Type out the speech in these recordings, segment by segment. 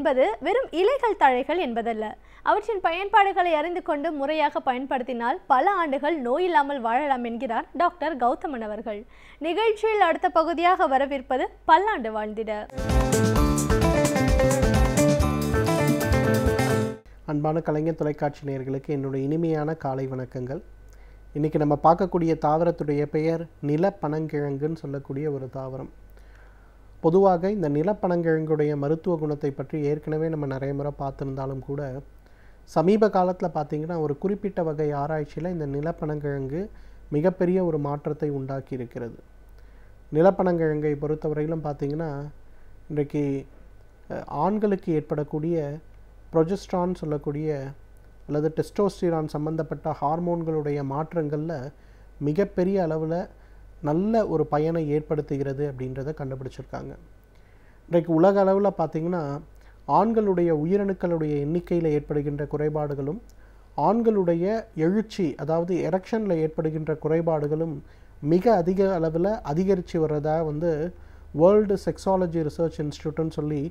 என்பது வெறும் இலைகள் தழைகள் என்பதல்ல. அவற்றின் பயன்பாடுகளை அறிந்து கொண்டு முறையாக பயன்படுத்தினால் பல ஆண்டுகள் நோயில்லாமல் வாழலாம் என்கிறார் டாக்டர் கௌதமன் அவர்கள். நிகழ்ச்சியில் அடுத்த பகுதியாக வரவிருப்பது பல்லாண்டு வாழ்ந்திட. அன்பான கலைஞர் தொலைக்காட்சி நேயர்களுக்கு என்னுடைய இனிமையான காலை வணக்கங்கள். இன்றைக்கி நம்ம பார்க்கக்கூடிய தாவரத்துடைய பெயர் நிலப்பனங்கிழங்குன்னு சொல்லக்கூடிய ஒரு தாவரம். பொதுவாக இந்த நிலப்பனங்கிழங்குடைய மருத்துவ குணத்தை பற்றி ஏற்கனவே நம்ம நிறைய முறை பார்த்துருந்தாலும் கூட சமீப காலத்தில் பார்த்திங்கன்னா ஒரு குறிப்பிட்ட வகை ஆராய்ச்சியில் இந்த நிலப்பனங்கிழங்கு மிகப்பெரிய ஒரு மாற்றத்தை உண்டாக்கி இருக்கிறது. நிலப்பனங்கிழங்கை பொறுத்தவரையிலும் பார்த்திங்கன்னா இன்றைக்கு ஆண்களுக்கு ஏற்படக்கூடிய ப்ரொஜெஸ்ட்ரான் சொல்லக்கூடிய அல்லது டெஸ்டோஸ்டிரான் சம்பந்தப்பட்ட ஹார்மோன்களுடைய மாற்றங்களில் மிகப்பெரிய அளவில் நல்ல ஒரு பயனை ஏற்படுத்துகிறது அப்படின்றத கண்டுபிடிச்சிருக்காங்க. இன்றைக்கு உலக அளவில் பார்த்திங்கன்னா ஆண்களுடைய உயிரணுக்களுடைய எண்ணிக்கையில் ஏற்படுகின்ற குறைபாடுகளும் ஆண்களுடைய எழுச்சி அதாவது எரெக்ஷனில் ஏற்படுகின்ற குறைபாடுகளும் மிக அதிக அளவில் அதிகரித்து வர்றதாக வேர்ல்டு செக்ஸாலஜி ரிசர்ச் இன்ஸ்டியூட்னு சொல்லி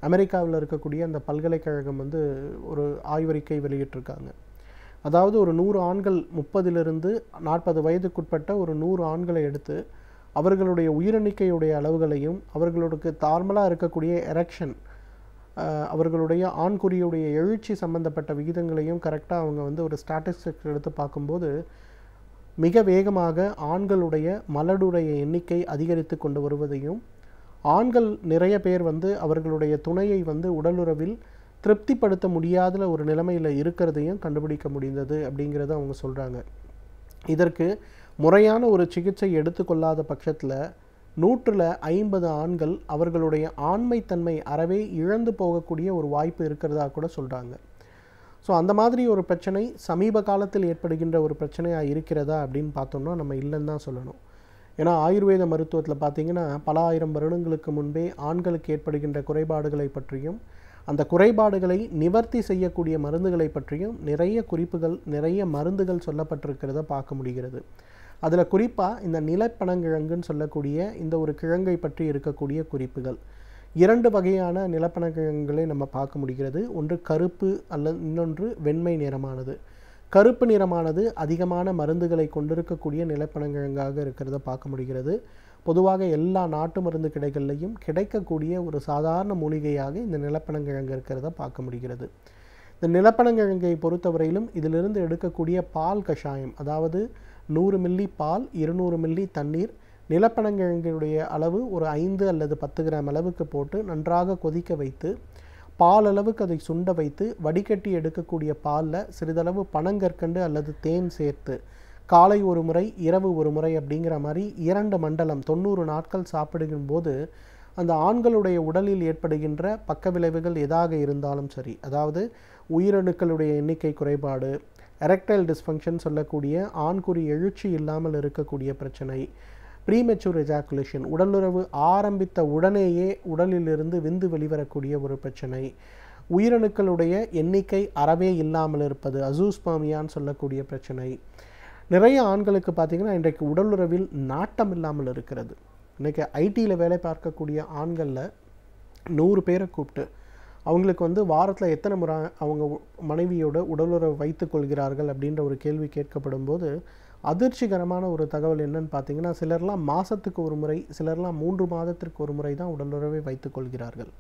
அமெரிக்காவில் இருக்கக்கூடிய அந்த பல்கலைக்கழகம் ஒரு ஆய்வறிக்கை வெளியிட்டிருக்காங்க. அதாவது ஒரு 100 ஆண்கள் 30லிருந்து 40 வயதுக்குட்பட்ட ஒரு 100 ஆண்களை எடுத்து அவர்களுடைய உயிரெண்ணிக்கையுடைய அளவுகளையும் அவர்களுக்கு நார்மலாக இருக்கக்கூடிய எரெக்ஷன் அவர்களுடைய ஆண்குறியுடைய எழுச்சி சம்பந்தப்பட்ட விகிதங்களையும் கரெக்டாக அவங்க ஒரு ஸ்டாட்டிஸ்டிக்ஸ் எடுத்து பார்க்கும்போது மிக வேகமாக ஆண்களுடைய மலடுடைய எண்ணிக்கை அதிகரித்து கொண்டு வருவதையும் ஆண்கள் நிறைய பேர் அவர்களுடைய துணையை உடலுறவில் திருப்திப்படுத்த முடியாத ஒரு நிலைமையில் இருக்கிறதையும் கண்டுபிடிக்க முடிந்தது அப்படிங்கிறத அவங்க சொல்கிறாங்க. இதற்கு முறையான ஒரு சிகிச்சை எடுத்துக்கொள்ளாத பட்சத்தில் 150 ஆண்கள் அவர்களுடைய ஆண்மைத்தன்மை அறவே இழந்து போகக்கூடிய ஒரு வாய்ப்பு இருக்கிறதா கூட சொல்கிறாங்க. ஸோ அந்த மாதிரி ஒரு பிரச்சனை சமீப காலத்தில் ஏற்படுகின்ற ஒரு பிரச்சனையாக இருக்கிறதா அப்படின்னு பார்த்தோம்னா நம்ம இல்லைன்னு தான் சொல்லணும். ஏன்னா ஆயுர்வேத மருத்துவத்தில் பார்த்திங்கன்னா பல ஆயிரம் வருடங்களுக்கு முன்பே ஆண்களுக்கு ஏற்படுகின்ற குறைபாடுகளை பற்றியும் அந்த குறைபாடுகளை நிவர்த்தி செய்யக்கூடிய மருந்துகளை பற்றியும் நிறைய குறிப்புகள் நிறைய மருந்துகள் சொல்லப்பட்டிருக்கிறத பார்க்க முடிகிறது. அதில் குறிப்பாக இந்த நிலப்பனங்கிழங்குன்னு சொல்லக்கூடிய இந்த ஒரு கிழங்கை பற்றி இருக்கக்கூடிய குறிப்புகள் 2 வகையான நிலப்பனங்கிழங்குகளை நம்ம பார்க்க முடிகிறது. ஒன்று கருப்பு அல்லது இன்னொன்று வெண்மை நிறமானது. கருப்பு நிறமானது அதிகமான மருந்துகளை கொண்டிருக்கக்கூடிய நிலப்பனங்கிழங்காக இருக்கிறத பார்க்க முடிகிறது. பொதுவாக எல்லா நாட்டு மருந்து கடைகள்லையும் கிடைக்கக்கூடிய ஒரு சாதாரண மூலிகையாக இந்த நிலப்பனங்கிழங்கு இருக்கிறத பார்க்க முடிகிறது. இந்த நிலப்பனங்கிழங்கை பொறுத்தவரையிலும் இதிலிருந்து எடுக்கக்கூடிய பால் கஷாயம், அதாவது 100 மில்லி பால் 200 மில்லி தண்ணீர், நிலப்பனங்கிழங்குடைய அளவு ஒரு 5 அல்லது 10 கிராம் அளவுக்கு போட்டு நன்றாக கொதிக்க வைத்து பால் அளவுக்கு அதை சுண்ட வைத்து வடிகட்டி எடுக்கக்கூடிய பாலில் சிறிதளவு பனங்கற்கண்டு அல்லது தேன் சேர்த்து காலை ஒரு முறை இரவு ஒரு முறை அப்படிங்கிற மாதிரி 2 மண்டலம் 90 நாட்கள் சாப்பிடுகின்ற போது அந்த ஆண்களுடைய உடலில் ஏற்படுகின்ற பக்க விளைவுகள் எதாக இருந்தாலும் சரி, அதாவது உயிரணுக்களுடைய எண்ணிக்கை குறைபாடு, எரெக்டைல் டிஸ்ஃபங்க்ஷன் சொல்லக்கூடிய ஆண்குறி எழுச்சி இல்லாமல் இருக்கக்கூடிய பிரச்சனை, ப்ரீமெச்சூர் எஜாக்குலேஷன் உடலுறவு ஆரம்பித்த உடனேயே உடலிலிருந்து விந்து வெளிவரக்கூடிய ஒரு பிரச்சனை, உயிரணுக்களுடைய எண்ணிக்கை அறவே இல்லாமல் இருப்பது அசூஸ்பர்மியான்னு சொல்லக்கூடிய பிரச்சனை, நிறைய ஆண்களுக்கு பார்த்திங்கன்னா இன்றைக்கு உடலுறவில் நாட்டம் இல்லாமல் இருக்கிறது. இன்றைக்கி ஐடியில் வேலை பார்க்கக்கூடிய ஆண்களில் 100 பேரை கூப்பிட்டு அவங்களுக்கு வாரத்தில் எத்தனை முறை அவங்க மனைவியோட உடலுறவு வைத்து கொள்கிறார்கள் அப்படின்ற ஒரு கேள்வி கேட்கப்படும் போது அதிர்ச்சிகரமான ஒரு தகவல் என்னன்னு பார்த்தீங்கன்னா சிலர்லாம் மாதத்துக்கு ஒரு முறை, சிலர்லாம் 3 மாதத்திற்கு ஒரு முறை தான் உடலுறவை வைத்து கொள்கிறார்கள்.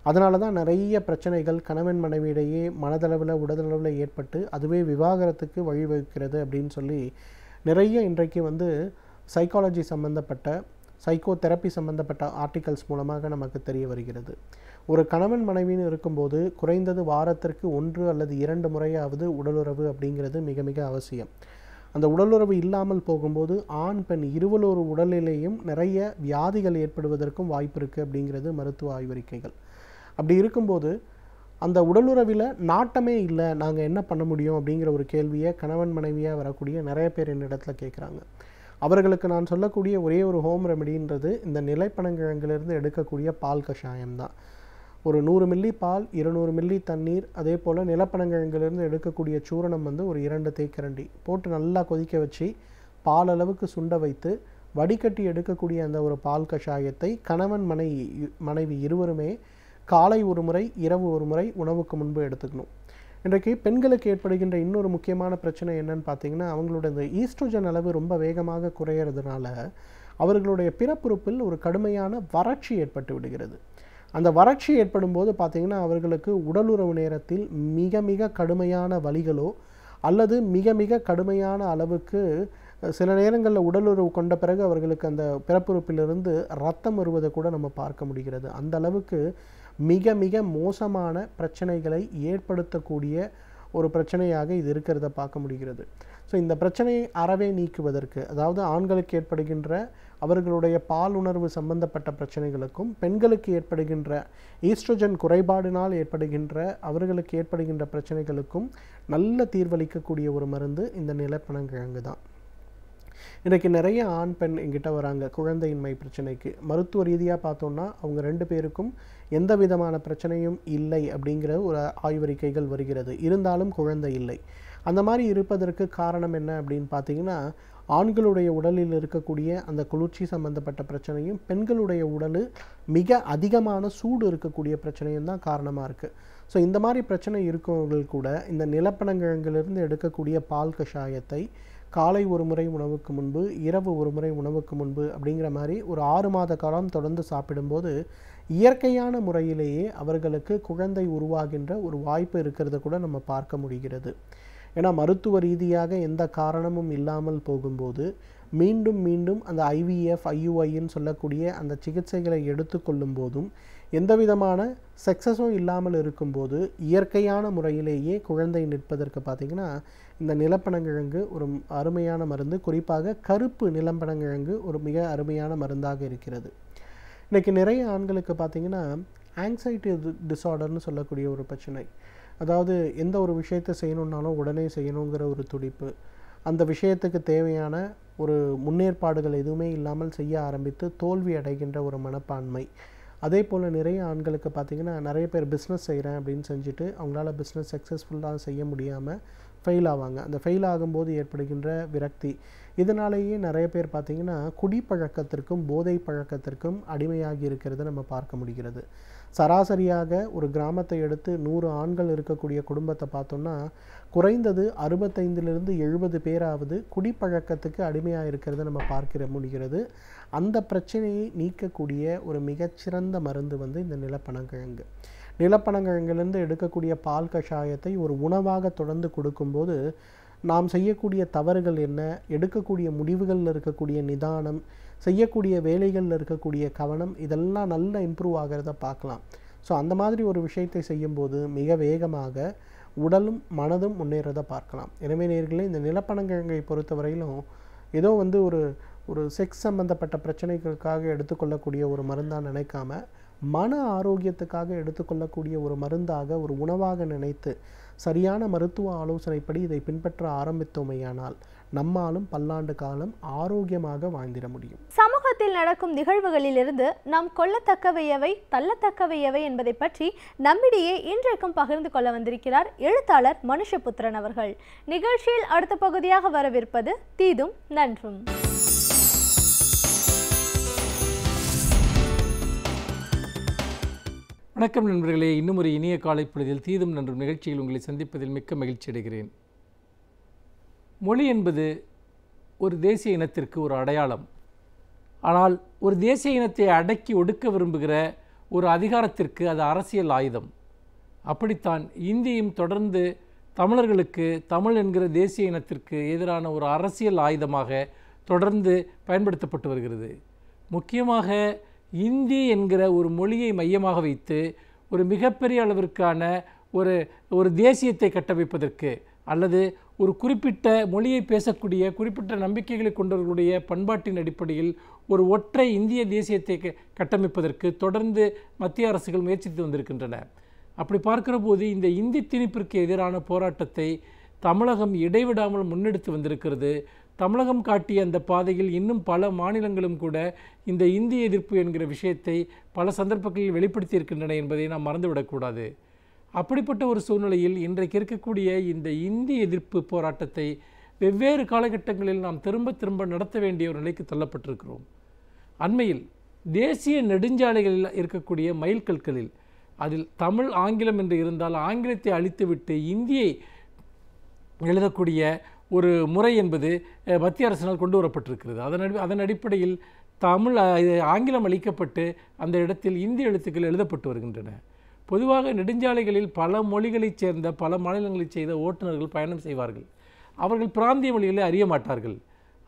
அதனால தான் நிறைய பிரச்சனைகள் கணவன் மனைவியிடையே மனதளவில் உடலளவில் ஏற்பட்டு அதுவே விவாகரத்துக்கு வழிவகுக்கிறது அப்படின்னு சொல்லி நிறைய இன்றைக்கு சைக்காலஜி சம்பந்தப்பட்ட சைக்கோ தெரப்பி சம்பந்தப்பட்ட ஆர்டிகல்ஸ் மூலமாக நமக்கு தெரிய வருகிறது. ஒரு கணவன் மனைவின்னு இருக்கும்போது குறைந்தது வாரத்திற்கு 1 அல்லது 2 முறையாவது உடலுறவு அப்படிங்கிறது மிக மிக அவசியம். அந்த உடலுறவு இல்லாமல் போகும்போது ஆண் பெண் இருவலொரு உடலிலேயும் நிறைய வியாதிகள் ஏற்படுவதற்கும் வாய்ப்பு இருக்குது அப்படிங்கிறது மருத்துவ ஆய்வறிக்கைகள். அப்படி இருக்கும்போது அந்த உடலுறவில் நாட்டமே இல்லை, நாங்கள் என்ன பண்ண முடியும் அப்படிங்கிற ஒரு கேள்வியை கணவன் மனைவியாக வரக்கூடிய நிறைய பேர் என்னிடத்தில் கேட்குறாங்க. அவர்களுக்கு நான் சொல்லக்கூடிய ஒரே ஒரு ஹோம் ரெமெடின்றது இந்த நிலப்பனங்கிழங்கிலிருந்து எடுக்கக்கூடிய பால் கஷாயம் தான். ஒரு 100 மில்லி பால் 200 மில்லி தண்ணீர், அதே போல் நிலப்பனங்கிழங்கிலிருந்து எடுக்கக்கூடிய சூரணம் ஒரு 2 தேக்கரண்டி போட்டு நல்லா கொதிக்க வச்சு பால் அளவுக்கு சுண்ட வைத்து வடிகட்டி எடுக்கக்கூடிய அந்த ஒரு பால் கஷாயத்தை கணவன் மனைவி இருவருமே காலை ஒரு முறை, இரவு ஒரு முறை உணவுக்கு முன்பு எடுத்துக்கணும். இன்றைக்கு பெண்களுக்கு ஏற்படுகின்ற இன்னொரு முக்கியமான பிரச்சனை என்னன்னு பார்த்தீங்கன்னா, அவங்களோட இந்த ஈஸ்ட்ரோஜன் அளவு ரொம்ப வேகமாக குறையிறதுனால அவர்களுடைய பிறப்புறுப்பில் ஒரு கடுமையான வறட்சி ஏற்பட்டு விடுகிறது. அந்த வறட்சி ஏற்படும் போது பார்த்தீங்கன்னா, அவர்களுக்கு உடலுறவு நேரத்தில் மிக மிக கடுமையான வலிகளோ அல்லது மிக மிக கடுமையான அளவுக்கு சில நேரங்களில் உடலுறவு கொண்ட பிறகு அவர்களுக்கு அந்த பிறப்புறுப்பிலிருந்து ரத்தம் வருவதை கூட நம்ம பார்க்க முடிகிறது. அந்த அளவுக்கு மிக மிக மோசமான பிரச்சனைகளை ஏற்படுத்தக்கூடிய ஒரு பிரச்சனையாக இது இருக்கிறத பார்க்க முடிகிறது. ஸோ இந்த பிரச்சனையை அறவே நீக்குவதற்கு, அதாவது ஆண்களுக்கு ஏற்படுகின்ற அவர்களுடைய பாலுணர்வு சம்பந்தப்பட்ட பிரச்சனைகளுக்கும் பெண்களுக்கு ஏற்படுகின்ற ஈஸ்ட்ரோஜன் குறைபாடினால் ஏற்படுகின்ற அவர்களுக்கு ஏற்படுகின்ற பிரச்சனைகளுக்கும் நல்ல தீர்வளிக்கக்கூடிய ஒரு மருந்து இந்த நிலப்பனங்கிழங்கு தான். இன்றைக்கி நிறைய ஆண் பெண் எங்கிட்ட வராங்க குழந்தையின்மை பிரச்சனைக்கு. மருத்துவ ரீதியாக பார்த்தோன்னா அவங்க 2 பேருக்கும் எந்த விதமான பிரச்சனையும் இல்லை அப்படிங்கிற ஒரு ஆய்வறிக்கைகள் வருகிறது. இருந்தாலும் குழந்தை இல்லை. அந்த மாதிரி இருப்பதற்கு காரணம் என்ன அப்படின்னு பார்த்தீங்கன்னா, ஆண்களுடைய உடலில் இருக்கக்கூடிய அந்த குளிர்ச்சி சம்பந்தப்பட்ட பிரச்சனையும் பெண்களுடைய உடல் மிக அதிகமான சூடு இருக்கக்கூடிய பிரச்சனையும் தான் காரணமாக இருக்குது. ஸோ இந்த மாதிரி பிரச்சனை இருக்கவர்கள் கூட இந்த நிலப்பனங்கிழங்கிலிருந்து எடுக்கக்கூடிய பால் கஷாயத்தை காலை ஒரு முறை உணவுக்கு முன்பு, இரவு ஒரு முறை உணவுக்கு முன்பு அப்படிங்கிற மாதிரி ஒரு 6 மாத காலம் தொடர்ந்து சாப்பிடும்போது இயற்கையான முறையிலேயே அவர்களுக்கு குழந்தை உருவாகின்ற ஒரு வாய்ப்பு இருக்கிறத கூட நம்ம பார்க்க முடிகிறது. ஏன்னா மருத்துவ ரீதியாக எந்த காரணமும் இல்லாமல் போகும்போது மீண்டும் மீண்டும் அந்த IVF, IUIன்னு சொல்லக்கூடிய அந்த சிகிச்சைகளை எடுத்துக்கொள்ளும் போதும் எந்த விதமான சக்ஸஸும் இல்லாமல் இருக்கும்போது இயற்கையான முறையிலேயே குழந்தை நிற்பதற்கு பார்த்திங்கன்னா இந்த நிலப்பனங்கிழங்கு ஒரு அருமையான மருந்து. குறிப்பாக கருப்பு நிலப்பனங்கிழங்கு ஒரு மிக அருமையான மருந்தாக இருக்கிறது. இன்றைக்கி நிறைய ஆண்களுக்கு பார்த்திங்கன்னா ஆங்ஸைட்டி டிஸார்டர்னு சொல்லக்கூடிய ஒரு பிரச்சனை. அதாவது எந்த ஒரு விஷயத்தை செய்யணுன்னாலும் உடனே செய்யணுங்கிற ஒரு துடிப்பு, அந்த விஷயத்துக்கு தேவையான ஒரு முன்னேற்பாடுகள் எதுவுமே இல்லாமல் செய்ய ஆரம்பித்து தோல்வி அடைகின்ற ஒரு மனப்பான்மை. அதே போல் நிறைய ஆண்களுக்கு பார்த்திங்கன்னா நிறைய பேர் பிஸ்னஸ் செய்கிறேன் அப்படின்னு செஞ்சுட்டு அவங்களால பிஸ்னஸ் சக்ஸஸ்ஃபுல்லாக செய்ய முடியாமல் ஃபெயில் ஆவாங்க. அந்த ஃபெயில் ஆகும்போது ஏற்படுகின்ற விரக்தி, இதனாலேயே நிறைய பேர் பார்த்திங்கன்னா குடிப்பழக்கத்திற்கும் போதை பழக்கத்திற்கும் அடிமையாகி இருக்கிறத நம்ம பார்க்க முடிகிறது. சராசரியாக ஒரு கிராமத்தை எடுத்து 100 ஆண்கள் இருக்கக்கூடிய குடும்பத்தை பார்த்தோம்னா குறைந்தது 65லிருந்து 70 பேராவது குடிப்பழக்கத்துக்கு அடிமையாக இருக்கிறத நம்ம பார்க்க முடிகிறது. அந்த பிரச்சனையை நீக்கக்கூடிய ஒரு மிகச்சிறந்த மருந்து இந்த நிலப்பனங்கிழங்கு. நிலப்பனங்கிழங்கிலிருந்து எடுக்கக்கூடிய பால் கஷாயத்தை ஒரு உணவாக தொடர்ந்து கொடுக்கும்போது நாம் செய்யக்கூடிய தவறுகள் என்ன, எடுக்கக்கூடிய முடிவுகளில் இருக்கக்கூடிய நிதானம், செய்யக்கூடிய வேலைகளில் இருக்கக்கூடிய கவனம், இதெல்லாம் நல்லா இம்ப்ரூவ் ஆகிறத பார்க்கலாம். ஸோ அந்த மாதிரி ஒரு விஷயத்தை செய்யும்போது மிக வேகமாக உடலும் மனதும் முன்னேறதை பார்க்கலாம். எனவே நேயர்களே, இந்த நிலப்பனங்கிழங்கை பொறுத்தவரையிலும் ஏதோ ஒரு செக்ஸ் சம்பந்தப்பட்ட பிரச்சனைகளுக்காக எடுத்துக்கொள்ளக்கூடிய ஒரு மருந்தாக நினைக்காம மன ஆரோக்கியத்துக்காக எடுத்துக்கொள்ளக்கூடிய ஒரு மருந்தாக, ஒரு உணவாக நினைத்து சரியான மருத்துவ ஆலோசனைப்படி இதை பின்பற்ற ஆரம்பித்தோமையானால் நம்மாலும் பல்லாண்டு காலம் ஆரோக்கியமாக வாழ்ந்திட முடியும். சமூகத்தில் நடக்கும் நிகழ்வுகளிலிருந்து நாம் கொள்ளத்தக்கவையவை, தள்ளத்தக்கவையவை என்பதை பற்றி நம்மிடையே இன்றைக்கும் பகிர்ந்து கொள்ள வந்திருக்கிறார் எழுத்தாளர் மனுஷபுத்திரன் அவர்கள். நிகழ்ச்சியில் அடுத்த பகுதியாக வரவிருப்பது தீதும் நன்றும். வணக்கம் நண்பர்களே, இன்னும் ஒரு இனிய காலை பொழுதில் தீதும் நன்றும் நிகழ்ச்சியில் உங்களை சந்திப்பதில் மிக்க மகிழ்ச்சி அடைகிறேன். மொழி என்பது ஒரு தேசிய இனத்திற்கு ஒரு அடையாளம். ஆனால் ஒரு தேசிய இனத்தை அடக்கி ஒடுக்க விரும்புகிற ஒரு அதிகாரத்திற்கு அது அரசியல் ஆயுதம். அப்படித்தான் இந்தியும் தொடர்ந்து தமிழர்களுக்கு, தமிழ் என்கிற தேசிய இனத்திற்கு எதிரான ஒரு அரசியல் ஆயுதமாக தொடர்ந்து பயன்படுத்தப்பட்டு வருகிறது. முக்கியமாக இந்தி என்கிற ஒரு மொழியை மையமாக வைத்து ஒரு மிகப்பெரிய அளவிற்கான ஒரு தேசியத்தை கட்டமைப்பதற்கு, அல்லது ஒரு குறிப்பிட்ட மொழியை பேசக்கூடிய குறிப்பிட்ட நம்பிக்கைகளை கொண்டவர்களுடைய பண்பாட்டின் அடிப்படையில் ஒரு ஒற்றை இந்திய தேசியத்தை கட்டமைப்பதற்கு தொடர்ந்து மத்திய அரசுகள் முயற்சித்து வந்திருக்கின்றன. அப்படி பார்க்கிற போது இந்த இந்தி திணிப்பிற்கு எதிரான போராட்டத்தை தமிழகம் இடைவிடாமல் முன்னெடுத்து வந்திருக்கிறது. தமிழகம் காட்டிய அந்த பாதையில் இன்னும் பல மாநிலங்களும் கூட இந்த இந்தி எதிர்ப்பு என்கிற விஷயத்தை பல சந்தர்ப்பங்களில் வெளிப்படுத்தி இருக்கின்றன என்பதை நாம் மறந்துவிடக்கூடாது. அப்படிப்பட்ட ஒரு சூழ்நிலையில் இன்றைக்கு இருக்கக்கூடிய இந்த இந்தி எதிர்ப்பு போராட்டத்தை வெவ்வேறு காலகட்டங்களில் நாம் திரும்ப திரும்ப நடத்த வேண்டிய ஒரு நிலைக்கு தள்ளப்பட்டிருக்கிறோம். அண்மையில் தேசிய நெடுஞ்சாலைகளில் இருக்கக்கூடிய மைல்கற்களில், அதில் தமிழ் ஆங்கிலம் என்று இருந்தால் ஆங்கிலத்தை அழித்துவிட்டு இந்தியை எழுதக்கூடிய ஒரு முறை என்பது மத்திய அரசினால் கொண்டு வரப்பட்டிருக்கிறது. அதன் அடிப்படையில் தமிழ் ஆங்கிலம் அளிக்கப்பட்டு அந்த இடத்தில் இந்தி எழுத்துக்கள் எழுதப்பட்டு வருகின்றன. பொதுவாக நெடுஞ்சாலைகளில் பல மொழிகளைச் சேர்ந்த பல மாநிலங்களைச் செய்த ஓட்டுநர்கள் பயணம் செய்வார்கள். அவர்கள் பிராந்திய மொழிகளை அறிய மாட்டார்கள்.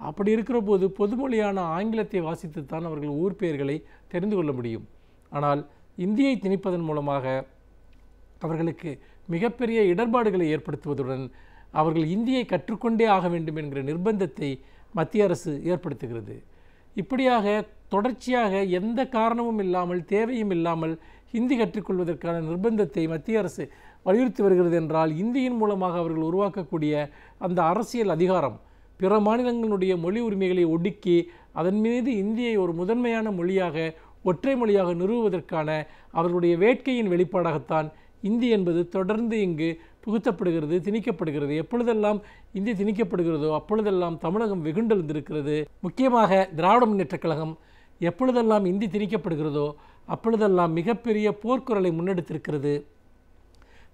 அப்படி இருக்கிற போது பொதுமொழியான ஆங்கிலத்தை வாசித்துத்தான் அவர்கள் ஊர் பெயர்களை தெரிந்து கொள்ள முடியும். ஆனால் இந்தியை திணிப்பதன் மூலமாக அவர்களுக்கு மிகப்பெரிய இடர்பாடுகளை ஏற்படுத்துவதுடன் அவர்கள் இந்தியை கற்றுக்கொண்டே ஆக வேண்டும் என்கிற நிர்பந்தத்தை மத்திய அரசு ஏற்படுத்துகிறது. இப்படியாக தொடர்ச்சியாக எந்த காரணமும் இல்லாமல் தேவையும் இல்லாமல் ஹிந்தி கற்றுக்கொள்வதற்கான நிர்பந்தத்தை மத்திய அரசு வலியுறுத்தி வருகிறது என்றால் இந்தியின் மூலமாக அவர்கள் உருவாக்கக்கூடிய அந்த அரசியல் அதிகாரம் பிற மாநிலங்களுடைய மொழி உரிமைகளை ஒடுக்கி அதன் மீது இந்தியை ஒரு முதன்மையான மொழியாக ஒற்றை மொழியாக நிறுவுவதற்கான அவர்களுடைய வேட்கையின் வெளிப்பாடாகத்தான் இந்தி என்பது தொடர்ந்து இங்கு புகுத்தப்படுகிறது, திணிக்கப்படுகிறது. எப்பொழுதெல்லாம் இந்தி திணிக்கப்படுகிறதோ அப்பொழுதெல்லாம் தமிழகம் வெகுண்டெழுந்திருக்கிறது. முக்கியமாக திராவிட முன்னேற்றக் கழகம் எப்பொழுதெல்லாம் இந்தி திணிக்கப்படுகிறதோ அப்பொழுதெல்லாம் மிகப்பெரிய போர்க்குரலை முன்னெடுத்திருக்கிறது.